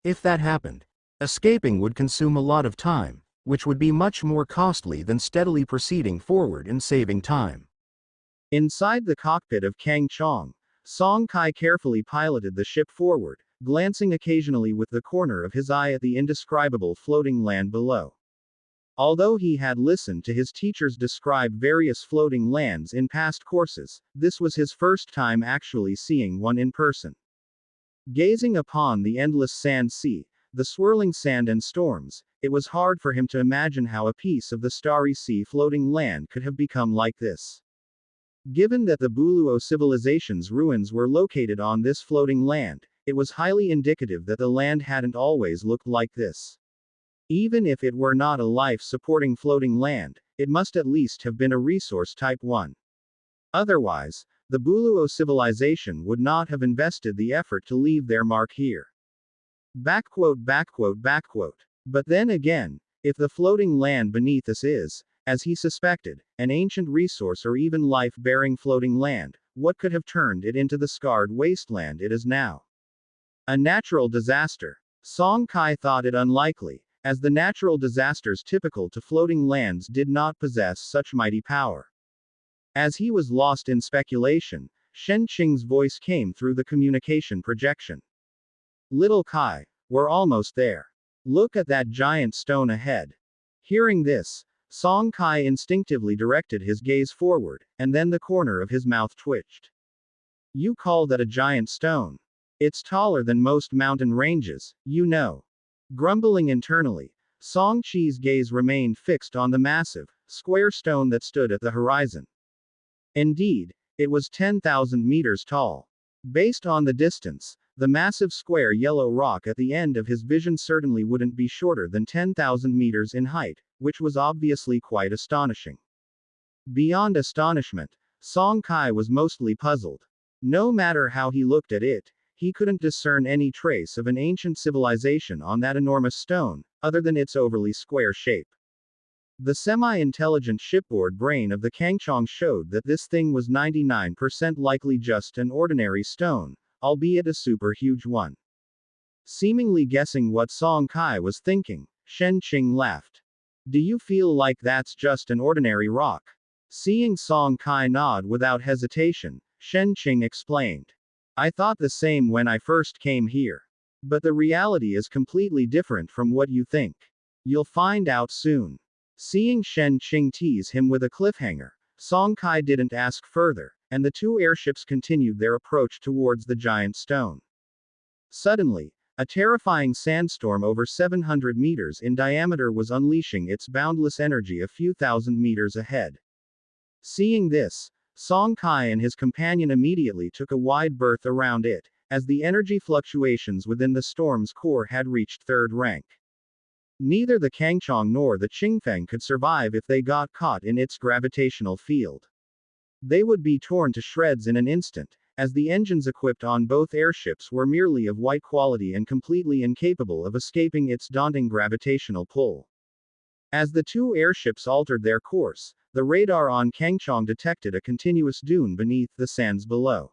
If that happened, escaping would consume a lot of time, which would be much more costly than steadily proceeding forward and saving time. Inside the cockpit of Kang Chong, Song Kai carefully piloted the ship forward, glancing occasionally with the corner of his eye at the indescribable floating land below. Although he had listened to his teachers describe various floating lands in past courses, this was his first time actually seeing one in person. Gazing upon the endless sand sea, the swirling sand and storms, it was hard for him to imagine how a piece of the starry sea floating land could have become like this. Given that the Buluo civilization's ruins were located on this floating land, it was highly indicative that the land hadn't always looked like this. Even if it were not a life-supporting floating land, it must at least have been a resource type 1. Otherwise, the Buluo civilization would not have invested the effort to leave their mark here. But then again, if the floating land beneath us is, as he suspected, an ancient resource or even life-bearing floating land, what could have turned it into the scarred wasteland it is now? A natural disaster. Song Kai thought it unlikely, as the natural disasters typical to floating lands did not possess such mighty power. As he was lost in speculation, Shen Qing's voice came through the communication projection. "Little Kai, we're almost there. Look at that giant stone ahead." Hearing this, Song Kai instinctively directed his gaze forward, and then the corner of his mouth twitched. "You call that a giant stone? It's taller than most mountain ranges, you know." Grumbling internally, Song Chi's gaze remained fixed on the massive, square stone that stood at the horizon. Indeed, it was 10,000 meters tall. Based on the distance, the massive square yellow rock at the end of his vision certainly wouldn't be shorter than 10,000 meters in height, which was obviously quite astonishing. Beyond astonishment, Song Kai was mostly puzzled. No matter how he looked at it, he couldn't discern any trace of an ancient civilization on that enormous stone, other than its overly square shape. The semi-intelligent shipboard brain of the Kangchong showed that this thing was 99% likely just an ordinary stone, albeit a super huge one. Seemingly guessing what Song Kai was thinking, Shen Qing laughed. Do you feel like that's just an ordinary rock? Seeing Song Kai nod without hesitation, Shen Qing explained. I thought the same when I first came here. But the reality is completely different from what you think. You'll find out soon. Seeing Shen Qing tease him with a cliffhanger, Song Kai didn't ask further, and the two airships continued their approach towards the giant stone. Suddenly, a terrifying sandstorm over 700 meters in diameter was unleashing its boundless energy a few thousand meters ahead. Seeing this, Song Kai and his companion immediately took a wide berth around it, as the energy fluctuations within the storm's core had reached third rank. Neither the Kangchong nor the Qingfeng could survive if they got caught in its gravitational field. They would be torn to shreds in an instant, as the engines equipped on both airships were merely of white quality and completely incapable of escaping its daunting gravitational pull. As the two airships altered their course, the radar on Kangchong detected a continuous dune beneath the sands below.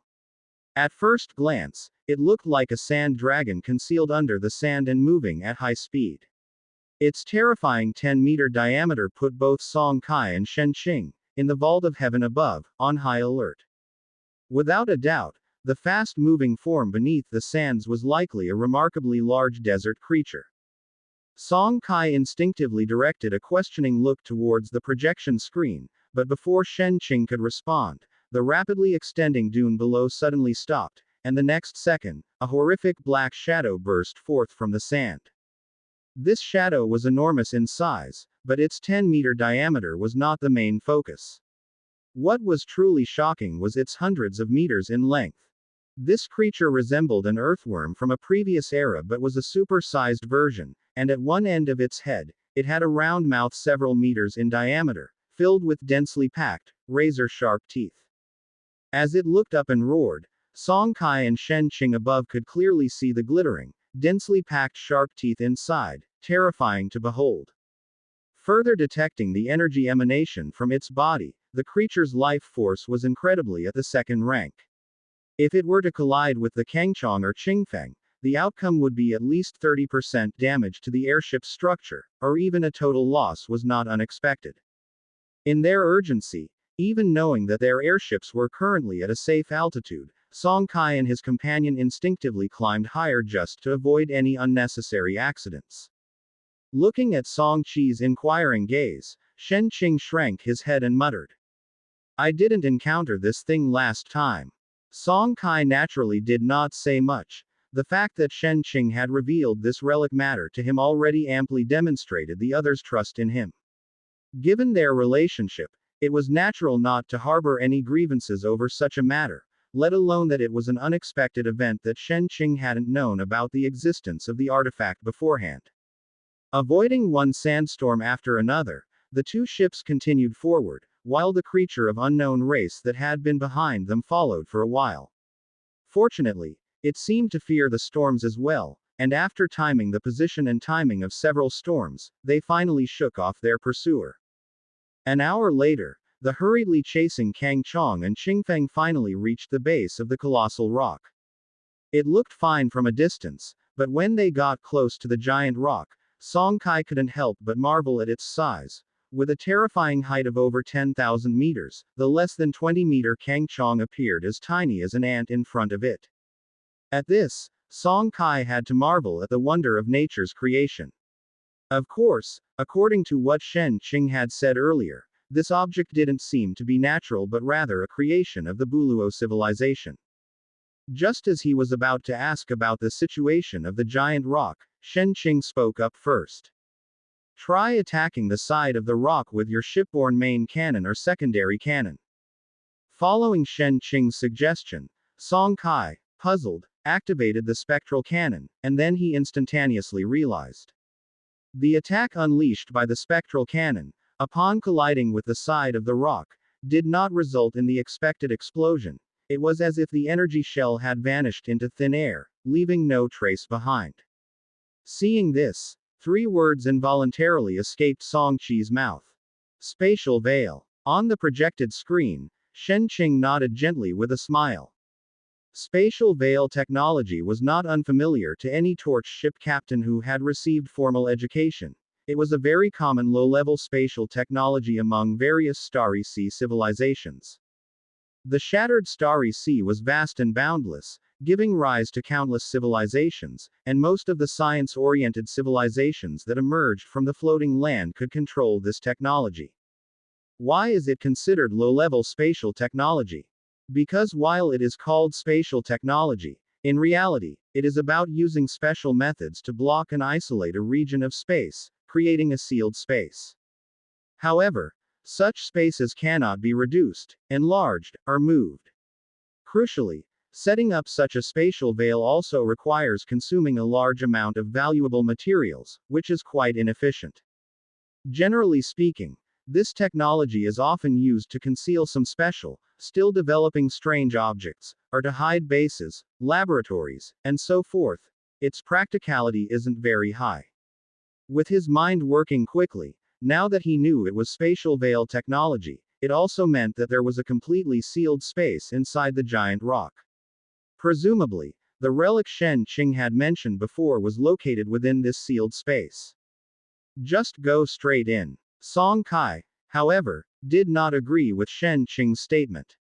At first glance, it looked like a sand dragon concealed under the sand and moving at high speed. Its terrifying 10-meter diameter put both Song Kai and Shen Qing, in the vault of heaven above, on high alert. Without a doubt, the fast-moving form beneath the sands was likely a remarkably large desert creature. Song Kai instinctively directed a questioning look towards the projection screen, but before Shen Qing could respond, the rapidly extending dune below suddenly stopped, and the next second, a horrific black shadow burst forth from the sand. This shadow was enormous in size, but its 10-meter diameter was not the main focus. What was truly shocking was its hundreds of meters in length. This creature resembled an earthworm from a previous era but was a super-sized version, and at one end of its head, it had a round mouth several meters in diameter, filled with densely packed, razor-sharp teeth. As it looked up and roared, Song Kai and Shen Qing above could clearly see the glittering, densely packed sharp teeth inside, terrifying to behold. Further detecting the energy emanation from its body, the creature's life force was incredibly at the second rank. If it were to collide with the Kangchong or Qingfeng, the outcome would be at least 30% damage to the airship's structure, or even a total loss was not unexpected. In their urgency, even knowing that their airships were currently at a safe altitude, Song Kai and his companion instinctively climbed higher just to avoid any unnecessary accidents. Looking at Song Chi's inquiring gaze, Shen Qing shrank his head and muttered. I didn't encounter this thing last time. Song Kai naturally did not say much. The fact that Shen Qing had revealed this relic matter to him already amply demonstrated the other's trust in him. Given their relationship, it was natural not to harbor any grievances over such a matter, let alone that it was an unexpected event that Shen Qing hadn't known about the existence of the artifact beforehand. Avoiding one sandstorm after another, the two ships continued forward, while the creature of unknown race that had been behind them followed for a while. Fortunately, it seemed to fear the storms as well, and after timing the position and timing of several storms, they finally shook off their pursuer. An hour later, the hurriedly chasing Kangchong and Qingfeng finally reached the base of the colossal rock. It looked fine from a distance, but when they got close to the giant rock, Song Kai couldn't help but marvel at its size. With a terrifying height of over 10,000 meters, the less than 20-meter Kangchong appeared as tiny as an ant in front of it. At this, Song Kai had to marvel at the wonder of nature's creation. Of course, according to what Shen Qing had said earlier, this object didn't seem to be natural but rather a creation of the Buluo civilization. Just as he was about to ask about the situation of the giant rock, Shen Qing spoke up first. Try attacking the side of the rock with your shipborne main cannon or secondary cannon. Following Shen Qing's suggestion, Song Kai, puzzled, activated the spectral cannon, and then he instantaneously realized. The attack unleashed by the spectral cannon, upon colliding with the side of the rock, did not result in the expected explosion. It was as if the energy shell had vanished into thin air, leaving no trace behind. Seeing this, 3 words involuntarily escaped Song Chi's mouth. Spatial veil. On the projected screen, Shen-Qing nodded gently with a smile. Spatial veil technology was not unfamiliar to any torch ship captain who had received formal education. It was a very common low-level spatial technology among various Starry Sea civilizations. The shattered Starry Sea was vast and boundless, giving rise to countless civilizations, and most of the science-oriented civilizations that emerged from the floating land could control this technology. Why is it considered low-level spatial technology? Because while it is called spatial technology, in reality, it is about using special methods to block and isolate a region of space, creating a sealed space. However, such spaces cannot be reduced, enlarged, or moved. Crucially, setting up such a spatial veil also requires consuming a large amount of valuable materials, which is quite inefficient. Generally speaking, this technology is often used to conceal some special, still developing strange objects, or to hide bases, laboratories, and so forth. Its practicality isn't very high. With his mind working quickly, now that he knew it was spatial veil technology, it also meant that there was a completely sealed space inside the giant rock. Presumably, the relic Shen-Qing had mentioned before was located within this sealed space. Just go straight in. Song Kai, however, did not agree with Shen-Qing's statement.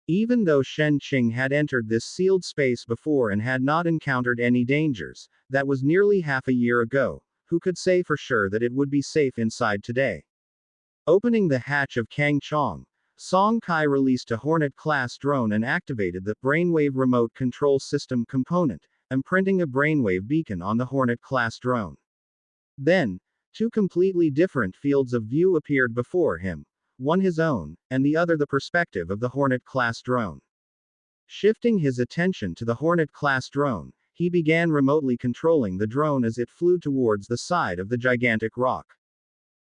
Even though Shen-Qing had entered this sealed space before and had not encountered any dangers, that was nearly half a year ago, who could say for sure that it would be safe inside today? Opening the hatch of Kang Chong, Song Kai released a Hornet-class drone and activated the brainwave remote control system component, imprinting a brainwave beacon on the Hornet-class drone. Then, two completely different fields of view appeared before him, one his own, and the other the perspective of the Hornet-class drone. Shifting his attention to the Hornet-class drone, he began remotely controlling the drone as it flew towards the side of the gigantic rock.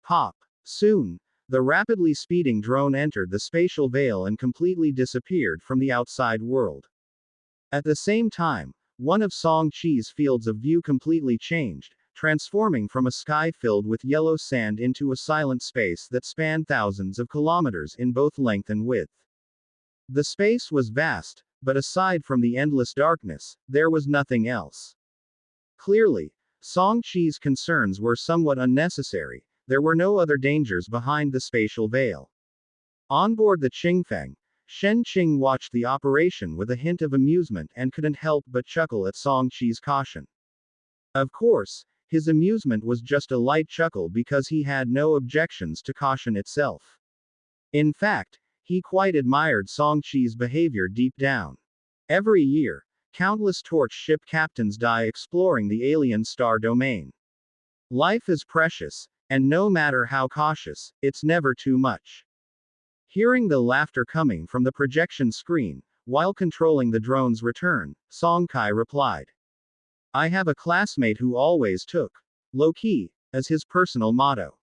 Pop! Soon, the rapidly speeding drone entered the spatial veil and completely disappeared from the outside world. At the same time, one of Song Chi's fields of view completely changed, transforming from a sky filled with yellow sand into a silent space that spanned thousands of kilometers in both length and width. The space was vast, but aside from the endless darkness, there was nothing else. Clearly, Song Chi's concerns were somewhat unnecessary. There were no other dangers behind the spatial veil. On board the Qingfeng, Shen-Qing watched the operation with a hint of amusement and couldn't help but chuckle at Song Chi's caution. Of course, his amusement was just a light chuckle because he had no objections to caution itself. In fact, he quite admired Song Chi's behavior deep down. Every year, countless torch ship captains die exploring the alien star domain. Life is precious, and no matter how cautious, it's never too much. Hearing the laughter coming from the projection screen, while controlling the drone's return, Song Kai replied. I have a classmate who always took low-key as his personal motto.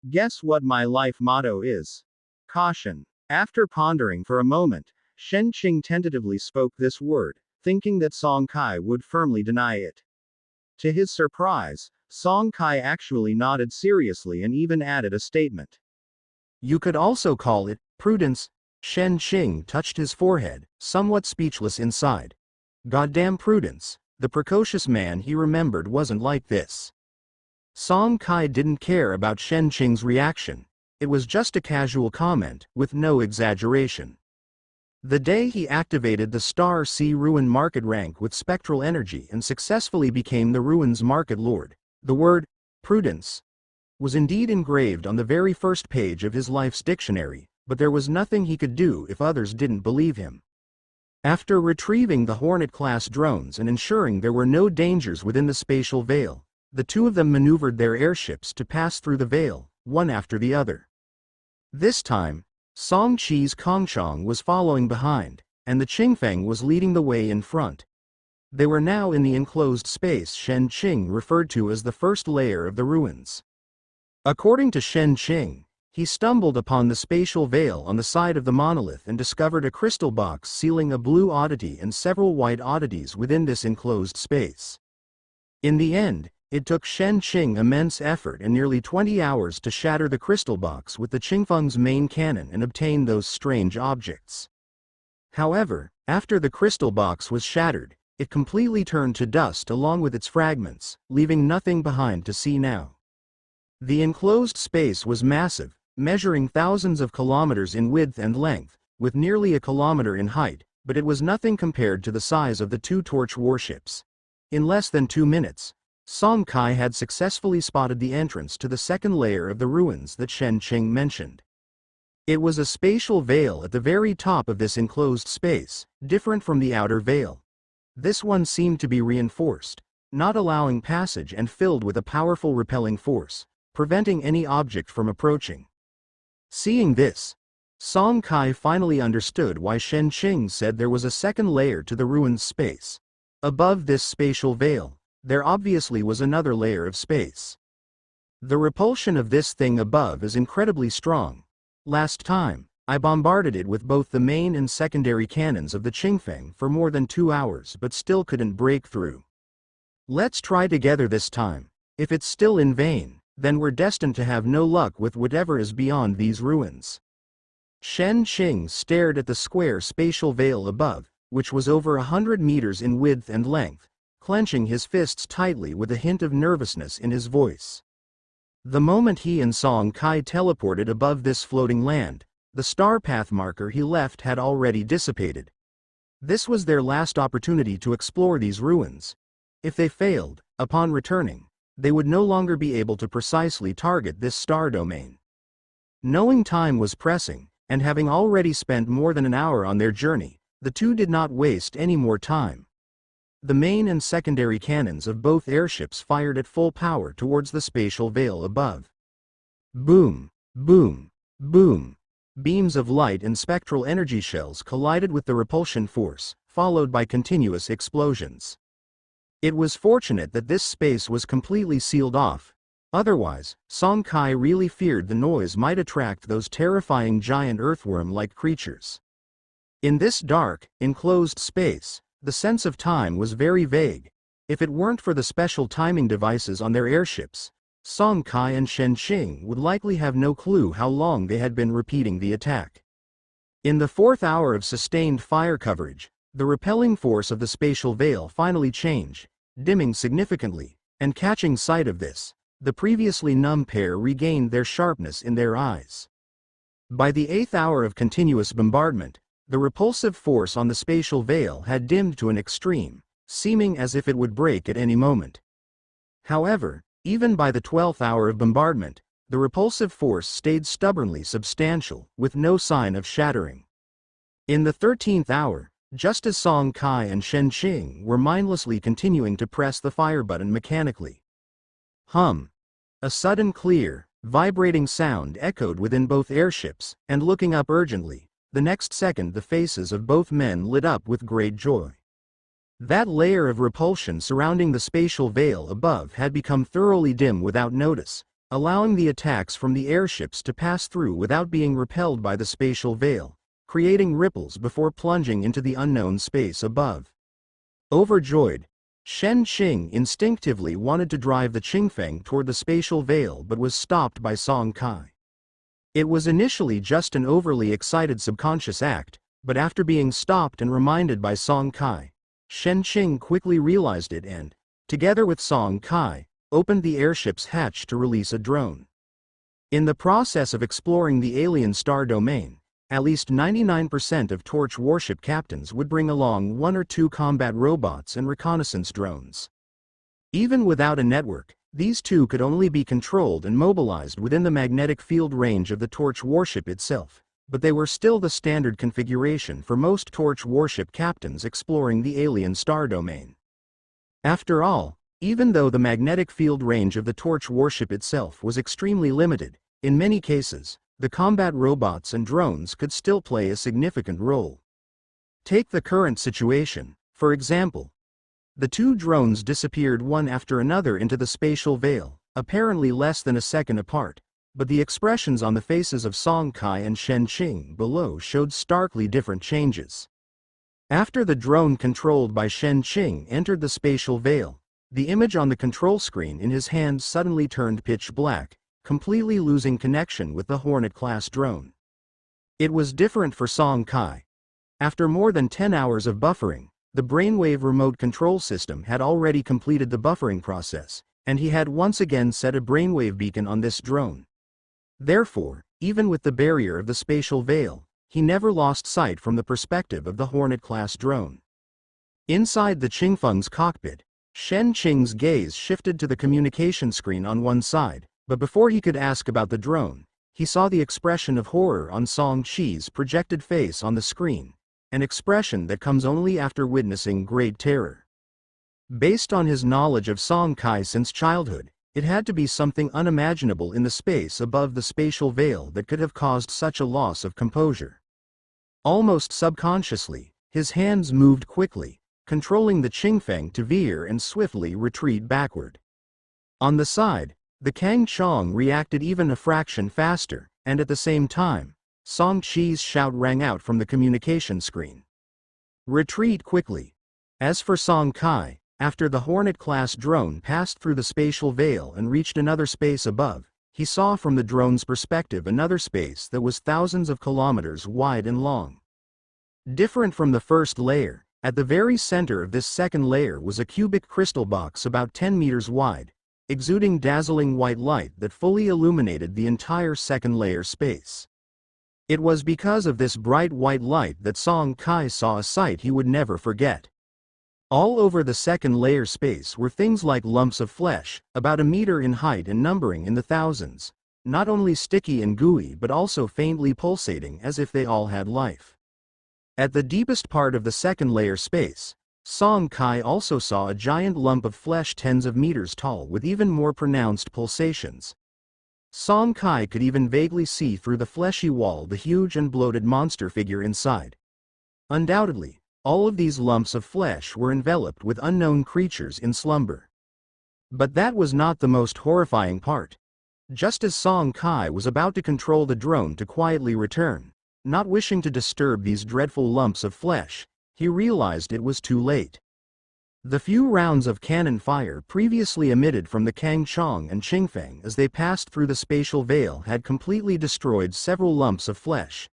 Guess what my life motto is? Caution. After pondering for a moment, Shen-Qing tentatively spoke this word, thinking that Song Kai would firmly deny it. To his surprise, Song Kai actually nodded seriously and even added a statement. You could also call it prudence. Shen-Qing touched his forehead, somewhat speechless inside. Goddamn prudence. The precocious man he remembered wasn't like this. Song Kai didn't care about Shen-Qing's reaction. It was just a casual comment, with no exaggeration. The day he activated the Star Sea Ruin market rank with spectral energy and successfully became the Ruin's market lord, the word, prudence, was indeed engraved on the very first page of his life's dictionary, but there was nothing he could do if others didn't believe him. After retrieving the Hornet-class drones and ensuring there were no dangers within the spatial veil, the two of them maneuvered their airships to pass through the veil, one after the other. This time, Song Chi's Kongchong was following behind, and the Qingfeng was leading the way in front. They were now in the enclosed space Shen-Qing referred to as the first layer of the ruins. According to Shen-Qing, he stumbled upon the spatial veil on the side of the monolith and discovered a crystal box sealing a blue oddity and several white oddities within this enclosed space. In the end, It took Shen Qing immense effort and nearly 20 hours to shatter the crystal box with the Qingfeng's main cannon and obtain those strange objects. However, after the crystal box was shattered, it completely turned to dust along with its fragments, leaving nothing behind to see now. The enclosed space was massive, measuring thousands of kilometers in width and length, with nearly a kilometer in height, but it was nothing compared to the size of the two torch warships. In less than 2 minutes, Song Kai had successfully spotted the entrance to the second layer of the ruins that Shen Qing mentioned. It was a spatial veil at the very top of this enclosed space, different from the outer veil. This one seemed to be reinforced, not allowing passage and filled with a powerful repelling force, preventing any object from approaching. Seeing this, Song Kai finally understood why Shen Qing said there was a second layer to the ruin's space. Above this spatial veil, there obviously was another layer of space. The repulsion of this thing above is incredibly strong. Last time, I bombarded it with both the main and secondary cannons of the Qingfeng for more than 2 hours but still couldn't break through. Let's try together this time. If it's still in vain, then we're destined to have no luck with whatever is beyond these ruins. Shen Qing stared at the square spatial veil above, which was over 100 meters in width and length, clenching his fists tightly with a hint of nervousness in his voice. The moment he and Song Kai teleported above this floating land, the star path marker he left had already dissipated. This was their last opportunity to explore these ruins. If they failed, upon returning, they would no longer be able to precisely target this star domain. Knowing time was pressing, and having already spent more than an hour on their journey, the two did not waste any more time. The main and secondary cannons of both airships fired at full power towards the spatial veil above. Boom, boom, boom. Beams of light and spectral energy shells collided with the repulsion force, followed by continuous explosions. It was fortunate that this space was completely sealed off. Otherwise, Song Kai really feared the noise might attract those terrifying giant earthworm-like creatures. In this dark, enclosed space, the sense of time was very vague. If it weren't for the special timing devices on their airships, Song Kai and Shen Qing would likely have no clue how long they had been repeating the attack. In the 4th hour of sustained fire coverage, the repelling force of the spatial veil finally changed, dimming significantly, and catching sight of this, the previously numb pair regained their sharpness in their eyes. By the 8th hour of continuous bombardment, the repulsive force on the spatial veil had dimmed to an extreme, seeming as if it would break at any moment. However, even by the 12th hour of bombardment, the repulsive force stayed stubbornly substantial, with no sign of shattering. In the 13th hour, just as Song Kai and Shen Qing were mindlessly continuing to press the fire button mechanically. Hum! A sudden clear, vibrating sound echoed within both airships, and looking up urgently, the next second the faces of both men lit up with great joy. That layer of repulsion surrounding the spatial veil above had become thoroughly dim without notice, allowing the attacks from the airships to pass through without being repelled by the spatial veil, creating ripples before plunging into the unknown space above. Overjoyed, Shen Qing instinctively wanted to drive the Qingfeng toward the spatial veil but was stopped by Song Kai. It was initially just an overly excited subconscious act, but after being stopped and reminded by Song Kai, Shen Qing quickly realized it and, together with Song Kai, opened the airship's hatch to release a drone. In the process of exploring the alien star domain, at least 99% of Torch warship captains would bring along 1 or 2 combat robots and reconnaissance drones. Even without a network, these two could only be controlled and mobilized within the magnetic field range of the Torch warship itself, but they were still the standard configuration for most Torch warship captains exploring the alien star domain. After all, even though the magnetic field range of the Torch warship itself was extremely limited, in many cases, the combat robots and drones could still play a significant role. Take the current situation, for example. The 2 drones disappeared one after another into the spatial veil, apparently less than a second apart, but the expressions on the faces of Song Kai and Shen Qing below showed starkly different changes. After the drone controlled by Shen Qing entered the spatial veil, The image on the control screen in his hand suddenly turned pitch black, completely losing connection with the Hornet-class drone. It was different for Song Kai. After more than 10 hours of buffering, the brainwave remote control system had already completed the buffering process, and he had once again set a brainwave beacon on this drone. Therefore, even with the barrier of the spatial veil, he never lost sight from the perspective of the Hornet-class drone. Inside the Qingfeng's cockpit, Shen Qing's gaze shifted to the communication screen on one side, but before he could ask about the drone, he saw the expression of horror on Song Qi's projected face on the screen, an expression that comes only after witnessing great terror. Based on his knowledge of Song Kai since childhood, it had to be something unimaginable in the space above the spatial veil that could have caused such a loss of composure. Almost subconsciously, his hands moved quickly, controlling the Qingfeng to veer and swiftly retreat backward. On the side, the Kang Chong reacted even a fraction faster, and at the same time, Song Qi's shout rang out from the communication screen. Retreat quickly. As for Song Kai, after the Hornet-class drone passed through the spatial veil and reached another space above, he saw from the drone's perspective another space that was thousands of kilometers wide and long. Different from the first layer, at the very center of this second layer was a cubic crystal box about 10 meters wide, exuding dazzling white light that fully illuminated the entire second layer space. It was because of this bright white light that Song Kai saw a sight he would never forget. All over the second layer space were things like lumps of flesh, about a meter in height and numbering in the thousands, not only sticky and gooey but also faintly pulsating as if they all had life. At the deepest part of the second layer space, Song Kai also saw a giant lump of flesh tens of meters tall with even more pronounced pulsations. Song Kai could even vaguely see through the fleshy wall the huge and bloated monster figure inside. Undoubtedly, all of these lumps of flesh were enveloped with unknown creatures in slumber. But that was not the most horrifying part. Just as Song Kai was about to control the drone to quietly return, not wishing to disturb these dreadful lumps of flesh, he realized it was too late. The few rounds of cannon fire previously emitted from the Kang Chong and Qingfeng as they passed through the spatial veil had completely destroyed several lumps of flesh.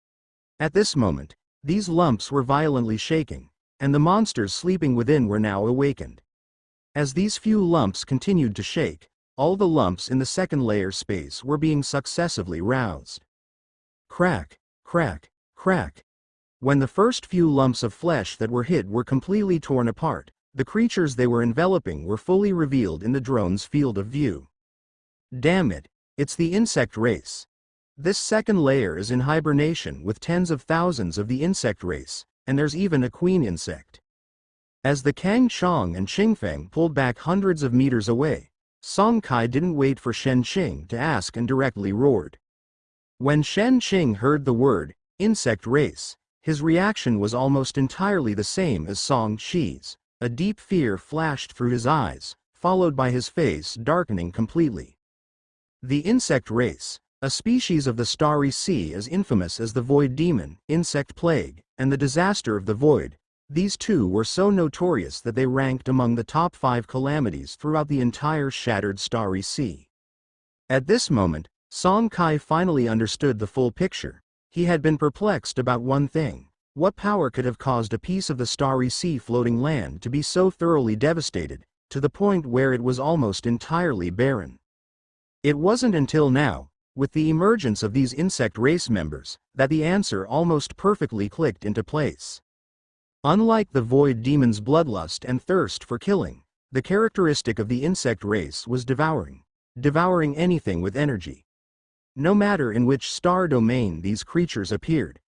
At this moment, these lumps were violently shaking, and the monsters sleeping within were now awakened. As these few lumps continued to shake, all the lumps in the second layer space were being successively roused. Crack, crack, crack. When the first few lumps of flesh that were hit were completely torn apart, the creatures they were enveloping were fully revealed in the drone's field of view. Damn it, it's the insect race. This second layer is in hibernation with tens of thousands of the insect race, and there's even a queen insect. As the Kang Chong and Qingfeng pulled back hundreds of meters away, Song Kai didn't wait for Shen Qing to ask and directly roared. When Shen Qing heard the word, insect race, his reaction was almost entirely the same as Song Qi's. A deep fear flashed through his eyes, followed by his face darkening completely. The insect race, a species of the starry sea as infamous as the void demon, insect plague, and the disaster of the void, these two were so notorious that they ranked among the top 5 calamities throughout the entire shattered starry sea. At this moment, Song Kai finally understood the full picture. He had been perplexed about one thing. What power could have caused a piece of the starry sea floating land to be so thoroughly devastated, to the point where it was almost entirely barren? It wasn't until now, with the emergence of these insect race members, that the answer almost perfectly clicked into place. Unlike the void demon's bloodlust and thirst for killing, the characteristic of the insect race was devouring anything with energy. No matter in which star domain these creatures appeared,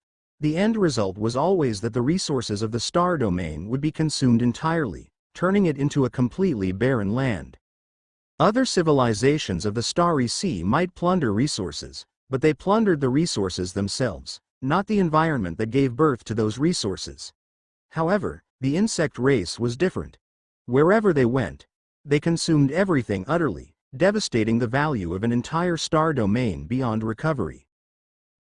the end result was always that the resources of the star domain would be consumed entirely, turning it into a completely barren land. Other civilizations of the starry sea might plunder resources, but they plundered the resources themselves, not the environment that gave birth to those resources. However, the insect race was different. Wherever they went, they consumed everything utterly, devastating the value of an entire star domain beyond recovery.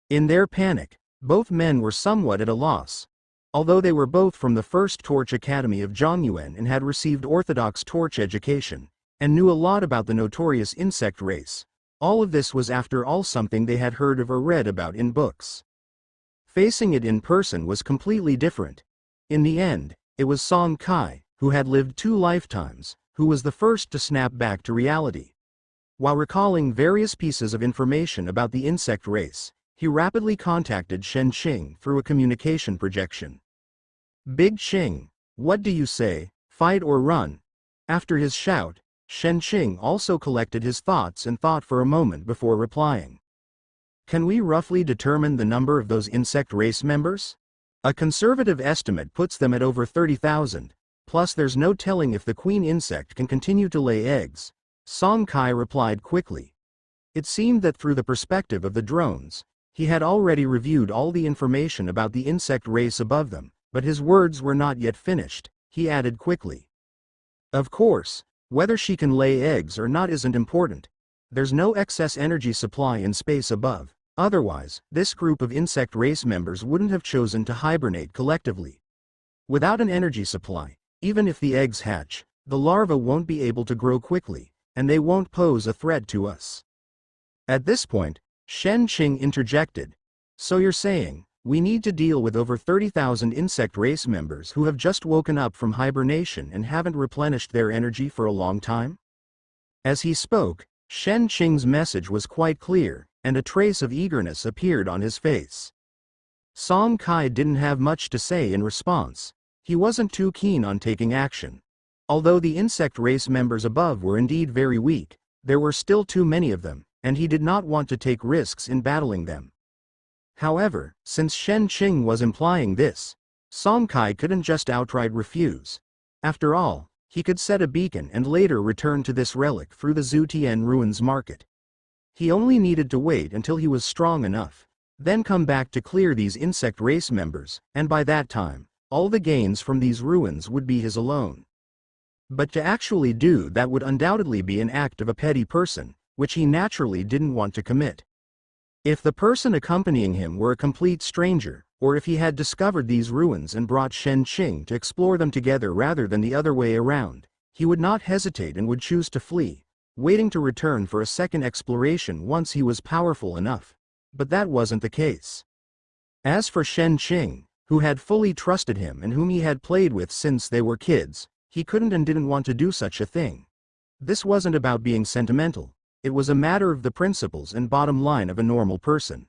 In their panic, both men were somewhat at a loss. Although they were both from the First Torch Academy of Zhongyuan and had received orthodox torch education, and knew a lot about the notorious insect race, all of this was after all something they had heard of or read about in books. Facing it in person was completely different. In the end, it was Song Kai, who had lived 2 lifetimes, who was the first to snap back to reality. While recalling various pieces of information about the insect race, he rapidly contacted Shen Qing through a communication projection. "Big Qing, what do you say, fight or run?" After his shout, Shen Qing also collected his thoughts and thought for a moment before replying. "Can we roughly determine the number of those insect race members? A conservative estimate puts them at over 30,000, plus there's no telling if the queen insect can continue to lay eggs," Song Kai replied quickly. It seemed that through the perspective of the drones, he had already reviewed all the information about the insect race above them, but his words were not yet finished. He added quickly, "Of course, whether she can lay eggs or not isn't important. There's no excess energy supply in space above. Otherwise, this group of insect race members wouldn't have chosen to hibernate collectively. Without an energy supply, even if the eggs hatch, the larvae won't be able to grow quickly, and they won't pose a threat to us." At this point, Shen Qing interjected, "So you're saying, we need to deal with over 30,000 insect race members who have just woken up from hibernation and haven't replenished their energy for a long time?" As he spoke, Shen Qing's message was quite clear, and a trace of eagerness appeared on his face. Song Kai didn't have much to say in response. He wasn't too keen on taking action. Although the insect race members above were indeed very weak, there were still too many of them, and he did not want to take risks in battling them. However, since Shen Qing was implying this, Song Kai couldn't just outright refuse. After all, he could set a beacon and later return to this relic through the Zutian Ruins market. He only needed to wait until he was strong enough, then come back to clear these insect race members, and by that time, all the gains from these ruins would be his alone. But to actually do that would undoubtedly be an act of a petty person, which he naturally didn't want to commit. If the person accompanying him were a complete stranger, or if he had discovered these ruins and brought Shen Qing to explore them together rather than the other way around, he would not hesitate and would choose to flee, waiting to return for a second exploration once he was powerful enough. But that wasn't the case. As for Shen Qing, who had fully trusted him and whom he had played with since they were kids, he couldn't and didn't want to do such a thing. This wasn't about being sentimental. It was a matter of the principles and bottom line of a normal person.